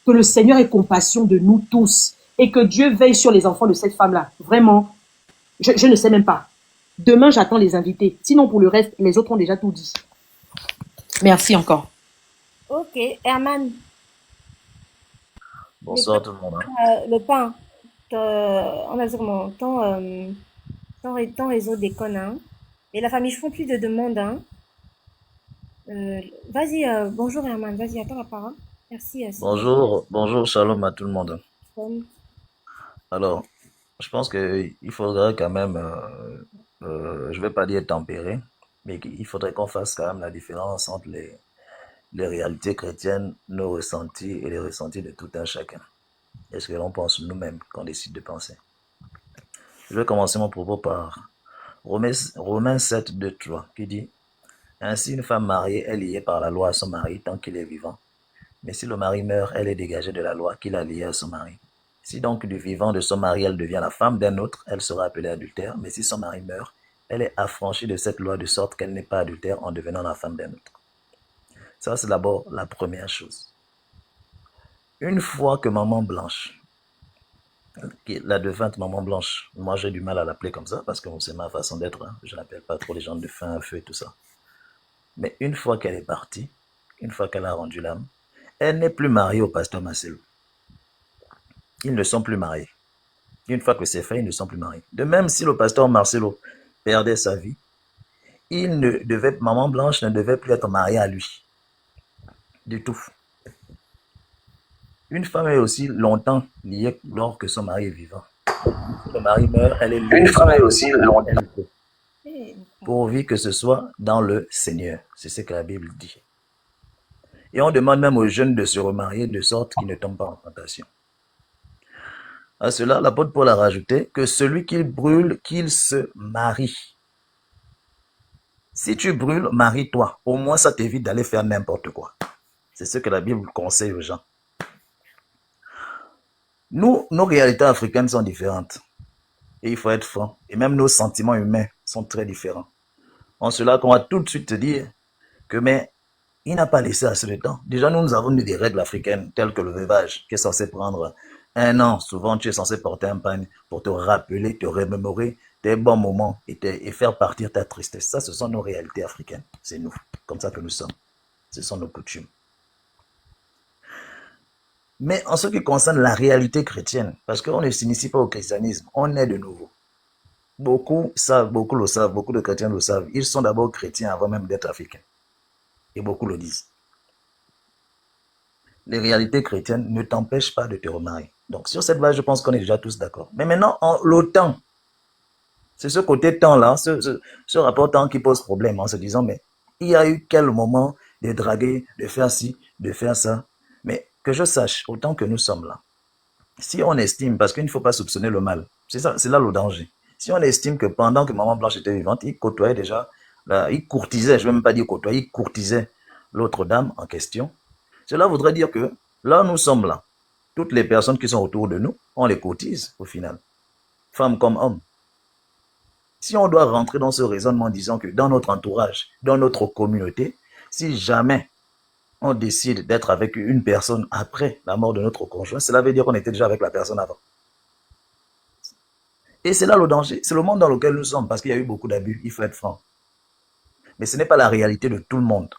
Que le Seigneur ait compassion de nous tous. Et que Dieu veille sur les enfants de cette femme-là. Vraiment, je ne sais même pas. Demain, j'attends les invités. Sinon, pour le reste, les autres ont déjà tout dit. Merci encore. Ok, Herman. Bonsoir tout le monde. Le pain, on a dit comment ton réseau déconne, hein. Et la famille, je font plus de demandes, hein. Vas-y, bonjour Herman, vas-y, attends la parole. Merci. Bonjour, shalom à tout le monde. Alors, je pense qu'il faudrait quand même, je vais pas dire tempérer, mais il faudrait qu'on fasse quand même la différence entre les réalités chrétiennes, nos ressentis et les ressentis de tout un chacun. Est-ce que l'on pense nous-mêmes qu'on décide de penser? Je vais commencer mon propos par Romains 7, 2, 3, qui dit « Ainsi une femme mariée est liée par la loi à son mari tant qu'il est vivant. Mais si le mari meurt, elle est dégagée de la loi qui l'a liée à son mari. Si donc du vivant de son mari, elle devient la femme d'un autre, elle sera appelée adultère. Mais si son mari meurt, elle est affranchie de cette loi de sorte qu'elle n'est pas adultère en devenant la femme d'un autre. » Ça, c'est d'abord la première chose. Une fois que Maman Blanche, la défunte Maman Blanche, moi j'ai du mal à l'appeler comme ça parce que c'est ma façon d'être, hein. Je n'appelle pas trop les gens de fin à feu et tout ça. Mais une fois qu'elle est partie, une fois qu'elle a rendu l'âme, elle n'est plus mariée au pasteur Marcelo. Ils ne sont plus mariés. Une fois que c'est fait, ils ne sont plus mariés. De même, si le pasteur Marcelo perdait sa vie, Maman Blanche ne devait plus être mariée à lui. Du tout. Une femme est aussi longtemps liée lorsque son mari est vivant. Si le mari meurt, elle est liée. Une femme est aussi longtemps. Pourvu que ce soit dans le Seigneur. C'est ce que la Bible dit. Et on demande même aux jeunes de se remarier de sorte qu'ils ne tombent pas en tentation. À cela, l'apôtre Paul a rajouté que celui qui brûle, qu'il se marie. Si tu brûles, marie-toi. Au moins, ça t'évite d'aller faire n'importe quoi. C'est ce que la Bible conseille aux gens. Nos réalités africaines sont différentes. Et il faut être franc. Et même nos sentiments humains sont très différents. En cela qu'on va tout de suite te dire que, mais, il n'a pas laissé assez de temps. Déjà, nous avons des règles africaines telles que le veuvage, qui est censé prendre 1 an. Souvent, tu es censé porter un pagne pour te rappeler, te remémorer tes bons moments et faire partir ta tristesse. Ça, ce sont nos réalités africaines. C'est nous, comme ça que nous sommes. Ce sont nos coutumes. Mais en ce qui concerne la réalité chrétienne, parce qu'on ne s'initie pas au christianisme, on est de nouveau. Beaucoup savent, beaucoup le savent, beaucoup de chrétiens le savent. Ils sont d'abord chrétiens avant même d'être africains. Et beaucoup le disent. Les réalités chrétiennes ne t'empêchent pas de te remarier. Donc sur cette base, je pense qu'on est déjà tous d'accord. Mais maintenant, le temps, c'est ce côté temps-là, ce rapport temps qui pose problème en se disant, mais il y a eu quel moment de draguer, de faire ci, de faire ça. Mais que je sache, autant que nous sommes là, si on estime, parce qu'il ne faut pas soupçonner le mal, c'est ça, c'est là le danger. Si on estime que pendant que Maman Blanche était vivante, il côtoyait déjà, il courtisait, je ne vais même pas dire côtoyer, il courtisait l'autre dame en question, cela voudrait dire que là, nous sommes là. Toutes les personnes qui sont autour de nous, on les courtise au final, femmes comme hommes. Si on doit rentrer dans ce raisonnement en disant que dans notre entourage, dans notre communauté, si jamais on décide d'être avec une personne après la mort de notre conjoint, cela veut dire qu'on était déjà avec la personne avant. Et c'est là le danger. C'est le monde dans lequel nous sommes, parce qu'il y a eu beaucoup d'abus, il faut être franc. Mais ce n'est pas la réalité de tout le monde.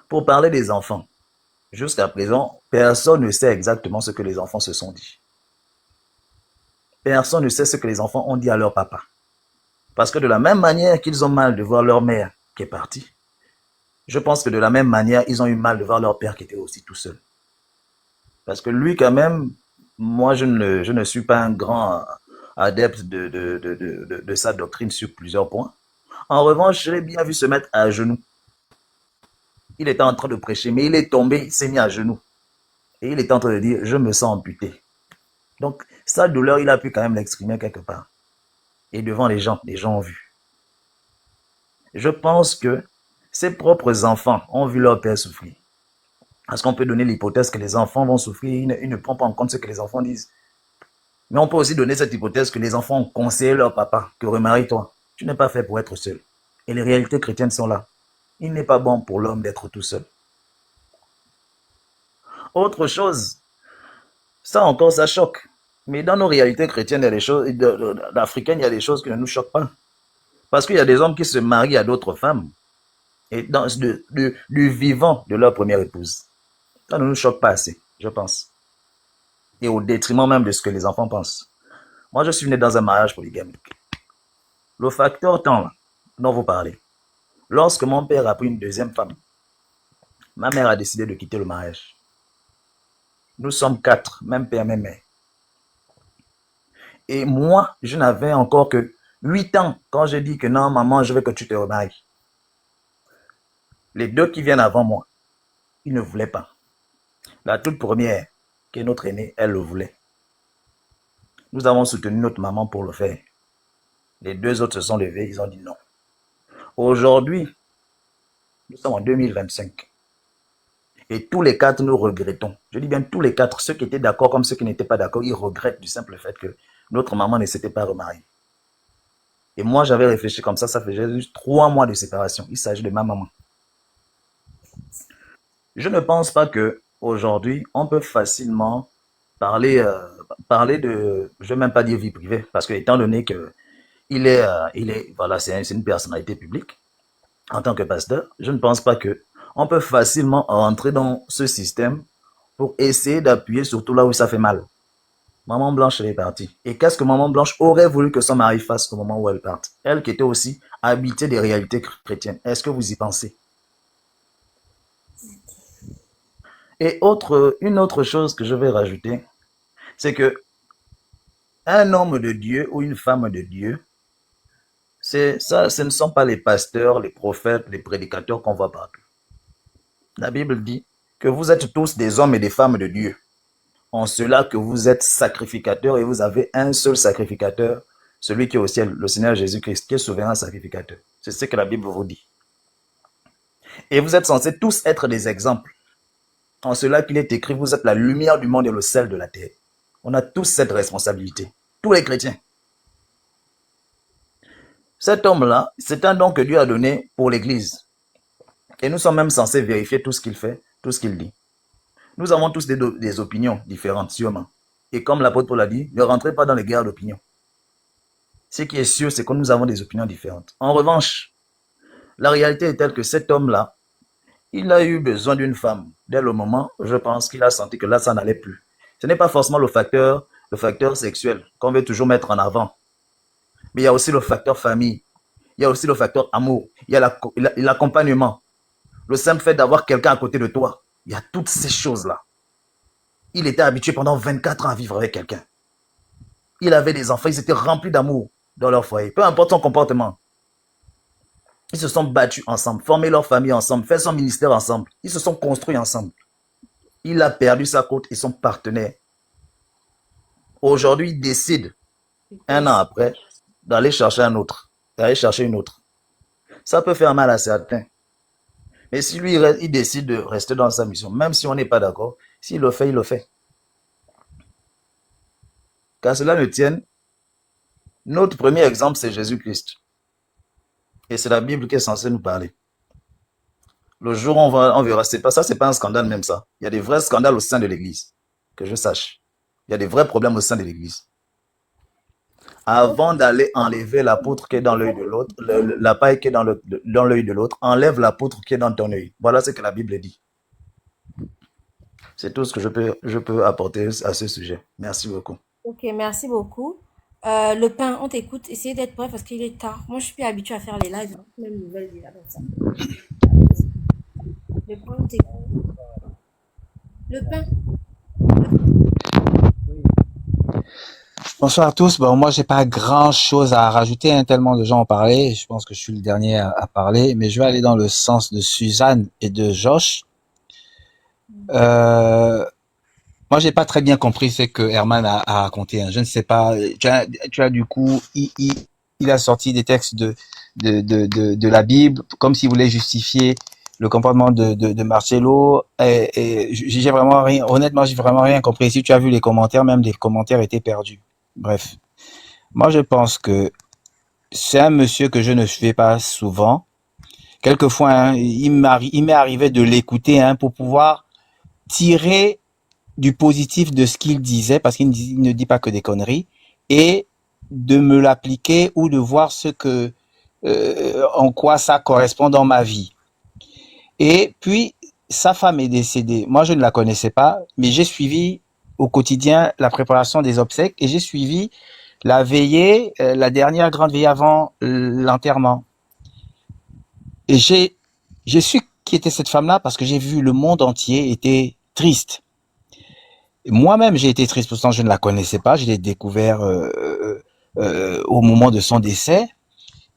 Pour parler des enfants, jusqu'à présent, personne ne sait exactement ce que les enfants se sont dit. Personne ne sait ce que les enfants ont dit à leur papa. Parce que de la même manière qu'ils ont mal de voir leur mère qui est partie, je pense que de la même manière, ils ont eu mal de voir leur père qui était aussi tout seul. Parce que lui, quand même, moi, je ne suis pas un grand adepte de sa doctrine sur plusieurs points. En revanche, je l'ai bien vu se mettre à genoux. Il était en train de prêcher, mais il est tombé, il s'est mis à genoux. Et il était en train de dire, je me sens amputé. Donc, sa douleur, il a pu quand même l'exprimer quelque part. Et devant les gens ont vu. Je pense que ses propres enfants ont vu leur père souffrir. Parce qu'on peut donner l'hypothèse que les enfants vont souffrir, ils ne prennent pas en compte ce que les enfants disent. Mais on peut aussi donner cette hypothèse que les enfants ont conseillé leur papa, que remarie-toi. Tu n'es pas fait pour être seul. Et les réalités chrétiennes sont là. Il n'est pas bon pour l'homme d'être tout seul. Autre chose, ça encore, ça choque. Mais dans nos réalités chrétiennes, il y a des choses, africaines, il y a des choses qui ne nous choquent pas. Parce qu'il y a des hommes qui se marient à d'autres femmes, et du vivant de leur première épouse. Ça ne nous choque pas assez, je pense. Et au détriment même de ce que les enfants pensent. Moi, je suis né dans un mariage polygamique. Le facteur temps, là, dont vous parlez, lorsque mon père a pris une deuxième femme, ma mère a décidé de quitter le mariage. Nous sommes 4, même père, même mère. Et moi, je n'avais encore que 8 ans quand j'ai dit que non, maman, je veux que tu te remaries. Les 2 qui viennent avant moi, ils ne voulaient pas. La toute première, qui est notre aînée, elle le voulait. Nous avons soutenu notre maman pour le faire. Les 2 autres se sont levés, ils ont dit non. Aujourd'hui, nous sommes en 2025. Et tous les 4, nous regrettons. Je dis bien tous les 4, ceux qui étaient d'accord comme ceux qui n'étaient pas d'accord, ils regrettent du simple fait que notre maman ne s'était pas remariée. Et moi, j'avais réfléchi comme ça faisait juste 3 mois de séparation. Il s'agit de ma maman. Je ne pense pas que aujourd'hui, on peut facilement parler de, je ne vais même pas dire vie privée, parce que étant donné que voilà, c'est une personnalité publique, en tant que pasteur, je ne pense pas que on peut facilement rentrer dans ce système pour essayer d'appuyer surtout là où ça fait mal. Maman Blanche, elle est partie. Et qu'est-ce que Maman Blanche aurait voulu que son mari fasse au moment où elle parte? Elle qui était aussi habitée des réalités chrétiennes. Est-ce que vous y pensez? Et une autre chose que je vais rajouter, c'est que un homme de Dieu ou une femme de Dieu, ce ne sont pas les pasteurs, les prophètes, les prédicateurs qu'on voit partout. La Bible dit que vous êtes tous des hommes et des femmes de Dieu. En cela que vous êtes sacrificateurs et vous avez un seul sacrificateur, celui qui est au ciel, le Seigneur Jésus-Christ, qui est souverain sacrificateur. C'est ce que la Bible vous dit. Et vous êtes censés tous être des exemples. En cela qu'il est écrit, vous êtes la lumière du monde et le sel de la terre. On a tous cette responsabilité. tous les chrétiens. Cet homme-là, c'est un don que Dieu a donné pour l'Église. Et nous sommes même censés vérifier tout ce qu'il fait, tout ce qu'il dit. Nous avons tous des opinions différentes, sûrement. Et comme l'apôtre Paul a dit, ne rentrez pas dans les guerres d'opinion. Ce qui est sûr, c'est que nous avons des opinions différentes. En revanche, la réalité est telle que cet homme-là, il a eu besoin d'une femme. Dès le moment, je pense qu'il a senti que là, ça n'allait plus. Ce n'est pas forcément le facteur sexuel qu'on veut toujours mettre en avant. Mais il y a aussi le facteur famille. Il y a aussi le facteur amour. Il y a l'accompagnement. Le simple fait d'avoir quelqu'un à côté de toi. Il y a toutes ces choses-là. Il était habitué pendant 24 ans à vivre avec quelqu'un. Il avait des enfants, ils étaient remplis d'amour dans leur foyer. Peu importe son comportement. Ils se sont battus ensemble, formé leur famille ensemble, fait son ministère ensemble. Ils se sont construits ensemble. Il a perdu sa côte et son partenaire. Aujourd'hui, il décide, un an après, d'aller chercher un autre, d'aller chercher une autre. Ça peut faire mal à certains. Mais si lui, il décide de rester dans sa mission, même si on n'est pas d'accord, s'il le fait, il le fait. Qu'à cela ne tienne, notre premier exemple, c'est Jésus-Christ. Et c'est la Bible qui est censée nous parler. Le jour où on verra, c'est pas un scandale même ça. Il y a des vrais scandales au sein de l'Église, que je sache. Il y a des vrais problèmes au sein de l'Église. Avant d'aller enlever l'apôtre qui est dans l'œil de l'autre, la paille qui est dans l'œil de l'autre, enlève l'apôtre qui est dans ton œil. Voilà ce que la Bible dit. C'est tout ce que je peux apporter à ce sujet. Merci beaucoup. Ok, merci beaucoup. Le pain, on t'écoute. Essayez d'être bref parce qu'il est tard. Moi, je suis plus habituée à faire les lives. Même nouvelles déjà comme ça. Le pain, on t'écoute. Le pain. Bonsoir à tous. Bon, moi, j'ai pas grand-chose à rajouter, hein, tellement de gens ont parlé. Je pense que je suis le dernier à parler, mais je vais aller dans le sens de Suzanne et de Josh. Moi, j'ai pas très bien compris ce que Herman a raconté. Hein. Je ne sais pas. Tu as du coup, il a sorti des textes de la Bible comme s'il voulait justifier le comportement de Marcello. Et j'ai vraiment rien. Honnêtement, j'ai vraiment rien compris. Si tu as vu les commentaires, même les commentaires étaient perdus. Bref, moi, je pense que c'est un monsieur que je ne fais pas souvent. Quelquefois, hein, il m'est arrivé de l'écouter, hein, pour pouvoir tirer du positif de ce qu'il disait, parce qu'il ne dit pas que des conneries, et de me l'appliquer ou de voir ce que, en quoi ça correspond dans ma vie. Et puis, sa femme est décédée. Moi, je ne la connaissais pas, mais j'ai suivi au quotidien la préparation des obsèques et j'ai suivi la veillée, la dernière grande veillée avant l'enterrement. Et j'ai su qui était cette femme-là parce que j'ai vu le monde entier était triste. Moi-même, j'ai été triste, pourtant je ne la connaissais pas, je l'ai découvert au moment de son décès.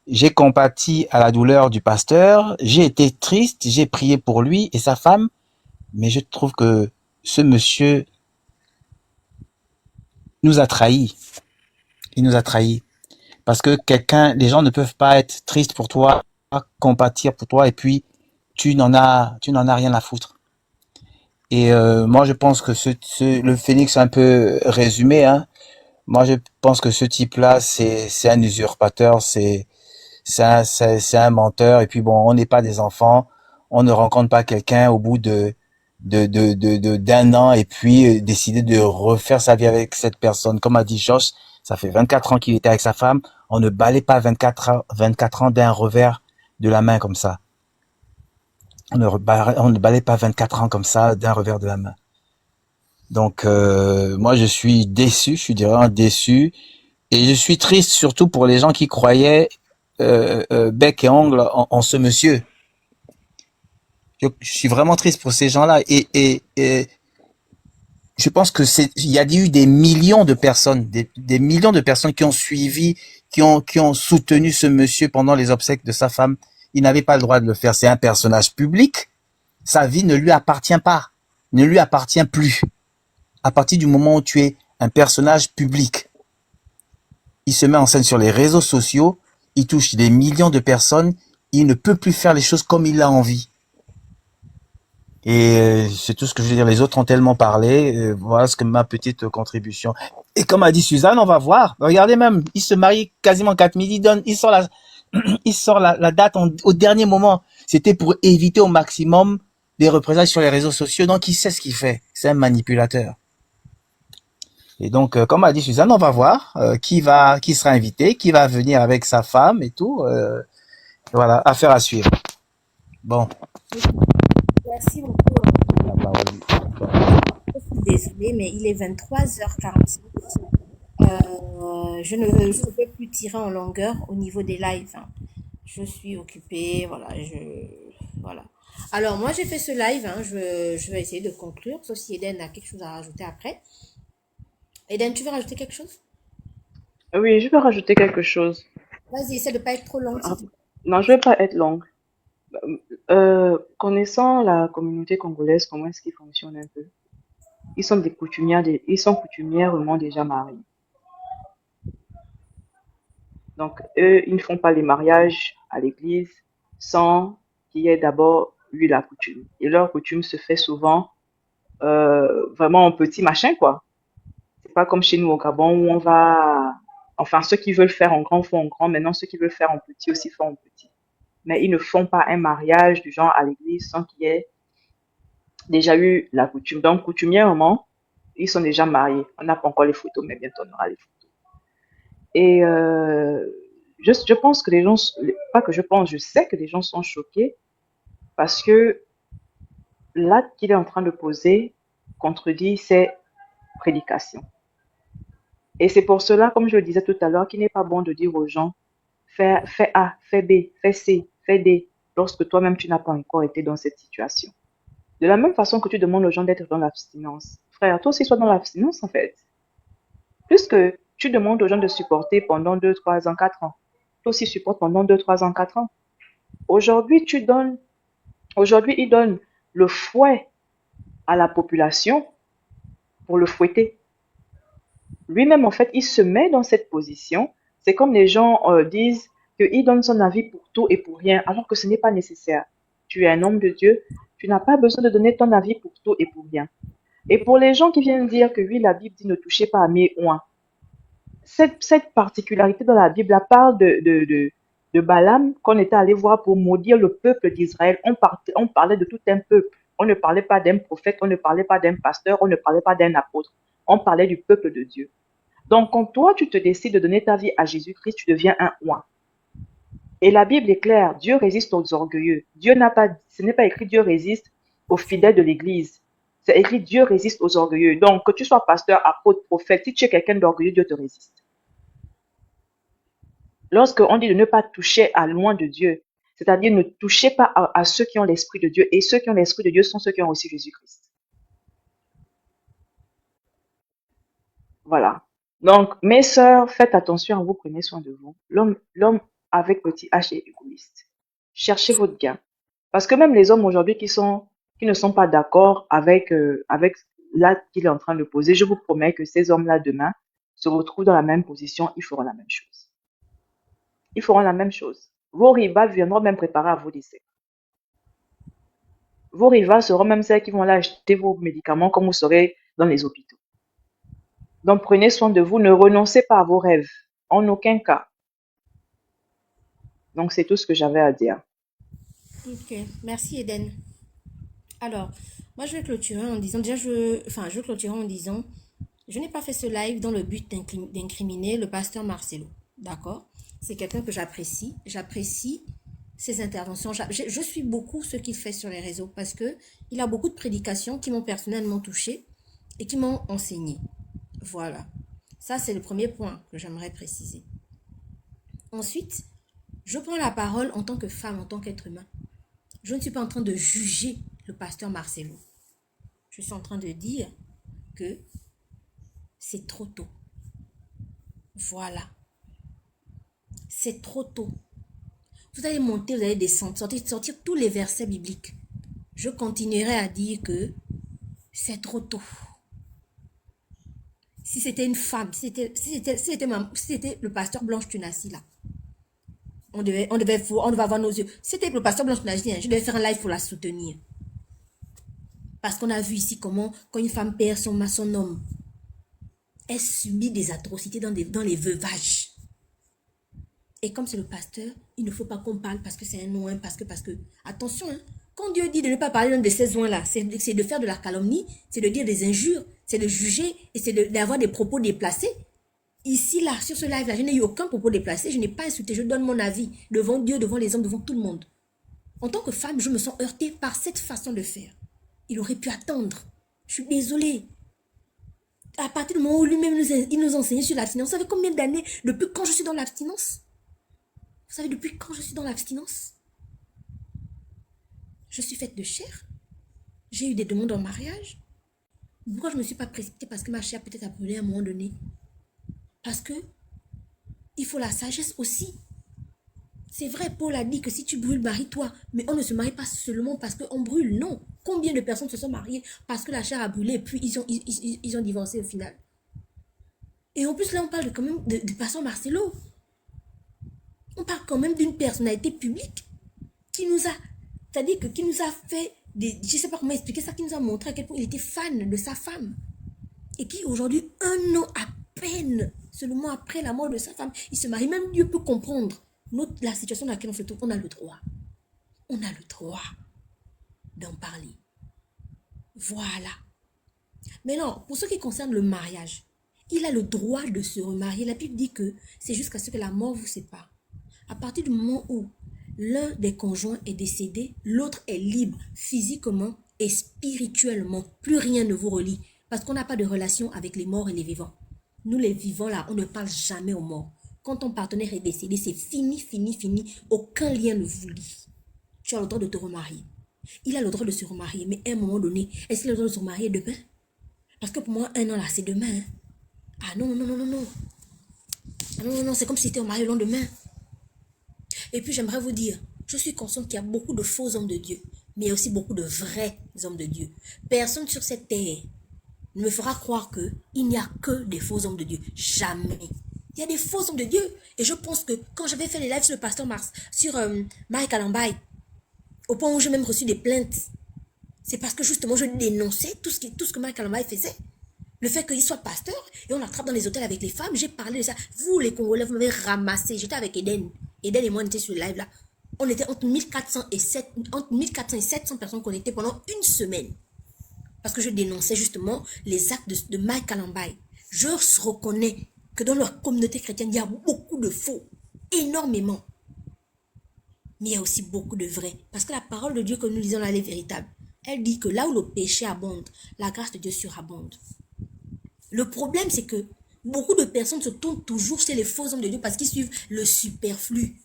J'ai compati à la douleur du pasteur, j'ai été triste, j'ai prié pour lui et sa femme, mais je trouve que ce monsieur nous a trahis. Il nous a trahis. Parce que les gens ne peuvent pas être tristes pour toi, compatir pour toi, et puis tu n'en as rien à foutre. Et moi, je pense que le Phénix est un peu résumé. Hein. Moi, je pense que ce type-là, c'est un usurpateur, c'est un menteur. Et puis bon, on n'est pas des enfants, on ne rencontre pas quelqu'un au bout d'un an et puis décider de refaire sa vie avec cette personne. Comme a dit Josh, ça fait 24 ans qu'il était avec sa femme. On ne balaye pas 24 ans d'un revers de la main comme ça. On ne balaye pas 24 ans comme ça d'un revers de la main. Donc moi je suis déçu, je suis vraiment déçu et je suis triste surtout pour les gens qui croyaient bec et ongle en ce monsieur. Je suis vraiment triste pour ces gens-là et je pense que il y a eu des millions de personnes, des millions de personnes qui ont suivi, qui ont soutenu ce monsieur pendant les obsèques de sa femme. Il n'avait pas le droit de le faire. C'est un personnage public. Sa vie ne lui appartient pas, ne lui appartient plus. À partir du moment où tu es un personnage public, il se met en scène sur les réseaux sociaux, il touche des millions de personnes, il ne peut plus faire les choses comme il a envie. Et c'est tout ce que je veux dire. Les autres ont tellement parlé. Voilà ce que ma petite contribution. Et comme a dit Suzanne, on va voir. Regardez même, il se marie quasiment 4000, il sort la date au dernier moment. C'était pour éviter au maximum des représailles sur les réseaux sociaux. Donc, il sait ce qu'il fait. C'est un manipulateur. Et donc, comme a dit Suzanne, on va voir qui sera invité, qui va venir avec sa femme et tout. Voilà, affaire à suivre. Bon. Merci beaucoup. La parole. Je suis désolée, mais il est 23h45. Je ne peux plus tirer en longueur au niveau des lives, hein. Je suis occupée, voilà, voilà. Alors, moi, j'ai fait ce live, hein, je vais essayer de conclure, sauf si Eden a quelque chose à rajouter après. Eden, tu veux rajouter quelque chose? Oui, je vais rajouter quelque chose. Vas-y, essaie de ne pas être trop longue. Non, je vais pas être longue. Connaissant la communauté congolaise, comment est-ce qu'ils fonctionnent un peu? Ils sont coutumièrement déjà mariés. Donc, eux, ils ne font pas les mariages à l'église sans qu'il y ait d'abord eu la coutume. Et leur coutume se fait souvent vraiment en petit machin, quoi. C'est pas comme chez nous au Gabon où on va... Enfin, ceux qui veulent faire en grand font en grand. Maintenant, ceux qui veulent faire en petit aussi font en petit. Mais ils ne font pas un mariage du genre à l'église sans qu'il y ait déjà eu la coutume. Donc, coutumièrement, ils sont déjà mariés. On n'a pas encore les photos, mais bientôt on aura les photos. Et je pense que les gens, pas que je pense, je sais que les gens sont choqués parce que l'acte qu'il est en train de poser contredit ses prédications. Et c'est pour cela, comme je le disais tout à l'heure, qu'il n'est pas bon de dire aux gens, fais A, fais B, fais C, fais D, lorsque toi-même tu n'as pas encore été dans cette situation. De la même façon que tu demandes aux gens d'être dans l'abstinence. Frère, toi aussi sois dans l'abstinence en fait. Puisque tu demandes aux gens de supporter pendant 2, 3 ans, 4 ans. Toi aussi supporte pendant 2, 3 ans, 4 ans. Aujourd'hui, ils donnent le fouet à la population pour le fouetter. Lui-même, en fait, il se met dans cette position. C'est comme les gens disent qu'il donne son avis pour tout et pour rien, alors que ce n'est pas nécessaire. Tu es un homme de Dieu, tu n'as pas besoin de donner ton avis pour tout et pour rien. Et pour les gens qui viennent dire que oui, la Bible dit ne touchez pas à mes oins, cette particularité dans la Bible, elle parle de Balaam qu'on était allé voir pour maudire le peuple d'Israël. On parlait de tout un peuple. On ne parlait pas d'un prophète, on ne parlait pas d'un pasteur, on ne parlait pas d'un apôtre. On parlait du peuple de Dieu. Donc, quand toi, tu te décides de donner ta vie à Jésus-Christ, tu deviens un oint. Et la Bible est claire, Dieu résiste aux orgueilleux. Ce n'est pas écrit Dieu résiste aux fidèles de l'Église. C'est écrit Dieu résiste aux orgueilleux. Donc, que tu sois pasteur, apôtre, prophète, si tu es quelqu'un d'orgueilleux, Dieu te résiste. Lorsqu'on dit de ne pas toucher à loin de Dieu, c'est-à-dire ne touchez pas à ceux qui ont l'Esprit de Dieu. Et ceux qui ont l'Esprit de Dieu sont ceux qui ont aussi Jésus-Christ. Voilà. Donc, mes sœurs, faites attention à vous, prenez soin de vous. L'homme avec petit H est égoïste. Cherchez votre gain. Parce que même les hommes aujourd'hui qui ne sont pas d'accord avec l'acte qu'il est en train de poser, je vous promets que ces hommes-là demain se retrouvent dans la même position, ils feront la même chose. Ils feront la même chose. Vos rivales viendront même préparer à vos décès. Vos rivales seront même celles qui vont aller acheter vos médicaments comme vous serez dans les hôpitaux. Donc, prenez soin de vous, ne renoncez pas à vos rêves, en aucun cas. Donc, c'est tout ce que j'avais à dire. Ok, merci Eden. Alors, moi je vais clôturer en disant, je vais clôturer en disant, je n'ai pas fait ce live dans le but d'incriminer le pasteur Marcelo, d'accord? C'est quelqu'un que j'apprécie ses interventions. Je suis beaucoup ce qu'il fait sur les réseaux parce que il a beaucoup de prédications qui m'ont personnellement touché et qui m'ont enseigné. Voilà. Ça, c'est le premier point que j'aimerais préciser. Ensuite, je prends la parole en tant que femme, en tant qu'être humain. Je ne suis pas en train de juger le pasteur Marcelo. Je suis en train de dire que c'est trop tôt. Voilà. C'est trop tôt. Vous allez monter, vous allez descendre, sortir tous les versets bibliques. Je continuerai à dire que c'est trop tôt. Si c'était une femme, si c'était le pasteur Blanche Tunassi là, on devait avoir nos yeux. Si c'était le pasteur Blanche Tunassi, je devais faire un live pour la soutenir. Parce qu'on a vu ici comment, quand une femme perd son homme, elle subit des atrocités dans les veuvages. Et comme c'est le pasteur, il ne faut pas qu'on parle parce que c'est un oin, parce que... Attention, hein, quand Dieu dit de ne pas parler d'un de ces oins-là, c'est de faire de la calomnie, c'est de dire des injures, c'est de juger et c'est d'avoir des propos déplacés. Ici, là, sur ce live-là, je n'ai eu aucun propos déplacé, je n'ai pas insulté, je donne mon avis devant Dieu, devant les hommes, devant tout le monde. En tant que femme, je me sens heurtée par cette façon de faire. Il aurait pu attendre. Je suis désolée. À partir du moment où lui-même il nous enseignait sur l'abstinence, vous savez combien d'années, depuis quand je suis dans l'abstinence? Vous savez depuis quand je suis dans l'abstinence? Je suis faite de chair. J'ai eu des demandes en mariage. Pourquoi je ne me suis pas précipitée? Parce que ma chair peut-être a brûlé à un moment donné. Parce que il faut la sagesse aussi. C'est vrai, Paul a dit que si tu brûles, marie-toi. Mais on ne se marie pas seulement parce qu'on brûle, non. Combien de personnes se sont mariées parce que la chair a brûlé et puis ils ont divorcé au final? Et en plus, là, on parle quand même de pasteur Marcelo. On parle quand même d'une personnalité publique qui nous a, c'est-à-dire qui nous a fait, je ne sais pas comment expliquer ça, qui nous a montré à quel point il était fan de sa femme. Et qui aujourd'hui, un an à peine, seulement après la mort de sa femme, il se marie. Même Dieu peut comprendre la situation dans laquelle on se trouve. On a le droit. On a le droit d'en parler. Voilà. Mais non, pour ce qui concerne le mariage, il a le droit de se remarier. La Bible dit que c'est jusqu'à ce que la mort vous sépare. À partir du moment où l'un des conjoints est décédé, l'autre est libre physiquement et spirituellement. Plus rien ne vous relie parce qu'on n'a pas de relation avec les morts et les vivants. Nous les vivants là, on ne parle jamais aux morts. Quand ton partenaire est décédé, c'est fini, fini, fini. Aucun lien ne vous lie. Tu as le droit de te remarier. Il a le droit de se remarier, mais à un moment donné, est-ce qu'il a le droit de se remarier demain? Parce que pour moi, un an là, c'est demain. Hein. Ah non, non, non, non, non. Ah non, non, non, c'est comme si c'était marié le lendemain. Et puis j'aimerais vous dire, je suis consciente qu'il y a beaucoup de faux hommes de Dieu, mais il y a aussi beaucoup de vrais hommes de Dieu. Personne sur cette terre ne me fera croire qu'il n'y a que des faux hommes de Dieu. Jamais. Il y a des faux hommes de Dieu. Et je pense que quand j'avais fait les lives sur le pasteur Mars, sur Mike Alambaye, au point où j'ai même reçu des plaintes, c'est parce que justement je dénonçais tout ce que Mike Alambaye faisait. Le fait qu'il soit pasteur et on l'attrape dans les hôtels avec les femmes, j'ai parlé de ça. Vous les Congolais, vous m'avez ramassé. J'étais avec Eden. Eden et moi, on était sur le live là. On était entre 1400 et 700 personnes connectées pendant une semaine. Parce que je dénonçais justement les actes de Mike Alambaye. Je reconnais que dans leur communauté chrétienne, il y a beaucoup de faux. Énormément. Mais il y a aussi beaucoup de vrais. Parce que la parole de Dieu que nous lisons là, elle est véritable. Elle dit que là où le péché abonde, la grâce de Dieu surabonde. Le problème, c'est que beaucoup de personnes se tournent toujours chez les faux hommes de Dieu parce qu'ils suivent le superflu.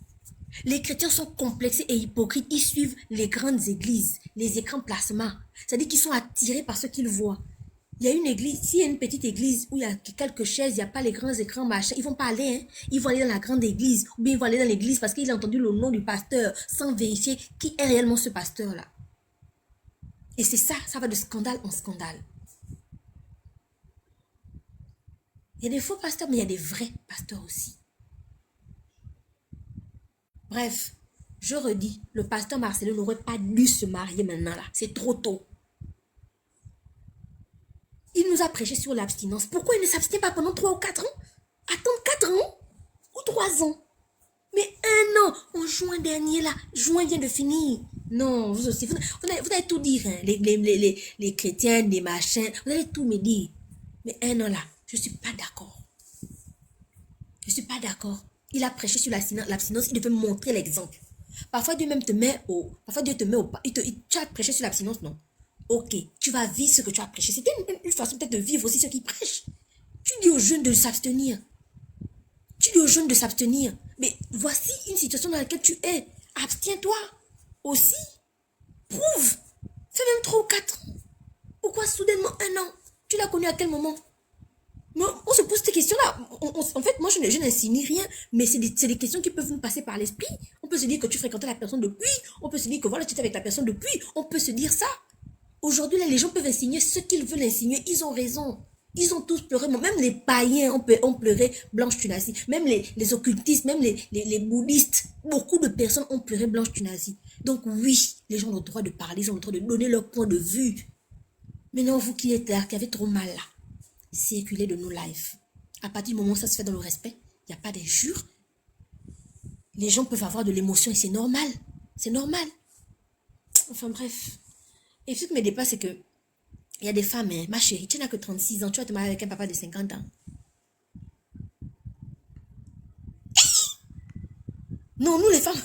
Les chrétiens sont complexés et hypocrites. Ils suivent les grandes églises, les écrans placements. C'est-à-dire qu'ils sont attirés par ce qu'ils voient. Il y a une église, s'il y a une petite église où il y a quelques chaises, il n'y a pas les grands écrans, machin, ils vont pas aller, hein. Ils vont aller dans la grande église, ou bien ils vont aller dans l'église parce qu'ils ont entendu le nom du pasteur sans vérifier qui est réellement ce pasteur-là. Et c'est ça, ça va de scandale en scandale. Il y a des faux pasteurs, mais il y a des vrais pasteurs aussi. Bref, je redis, le pasteur Marcelo n'aurait pas dû se marier maintenant là. C'est trop tôt. Il nous a prêché sur l'abstinence. Pourquoi il ne s'abstenait pas pendant 3 ou 4 ans? Attendre 4 ans ou 3 ans? Mais 1 an, en juin dernier là, juin vient de finir. Non, vous aussi, vous allez tout dire, hein. Les chrétiens, les machins, vous allez tout me dire. Mais 1 an là, je ne suis pas d'accord. Je ne suis pas d'accord. Il a prêché sur l'abstinence, il devait montrer l'exemple. Parfois Dieu même te met au... Parfois Dieu te met au... Tu as prêché sur l'abstinence, non? Ok, tu vas vivre ce que tu as prêché. C'était une façon peut-être de vivre aussi ce qu'il prêche. Tu dis aux jeunes de s'abstenir. Tu dis aux jeunes de s'abstenir. Mais voici une situation dans laquelle tu es. Abstiens-toi aussi. Prouve. Fais même 3 ou 4 ans. Pourquoi soudainement 1 an? Tu l'as connu à quel moment? On se pose ces questions-là. En fait, moi, je n'insinue rien, mais c'est des questions qui peuvent nous passer par l'esprit. On peut se dire que tu fréquentais la personne depuis. On peut se dire que voilà, tu étais avec la personne depuis. On peut se dire ça. Aujourd'hui, là, les gens peuvent insinuer ce qu'ils veulent insinuer. Ils ont raison. Ils ont tous pleuré. Même les païens ont pleuré Blanche Tunasi. Même les occultistes, même les bouddhistes. Beaucoup de personnes ont pleuré Blanche Tunasi. Donc oui, les gens ont le droit de parler. Ils ont le droit de donner leur point de vue. Maintenant, vous qui êtes là, qui avez trop mal là. circuler de nos lives. À partir du moment où ça se fait dans le respect, il n'y a pas d'injures. Les gens peuvent avoir de l'émotion et c'est normal. C'est normal. Enfin bref. Et ce qui me dépasse, c'est que il y a des femmes, hein, ma chérie, tu n'as que 36 ans, tu vas te marier avec un papa de 50 ans. Non, nous les femmes,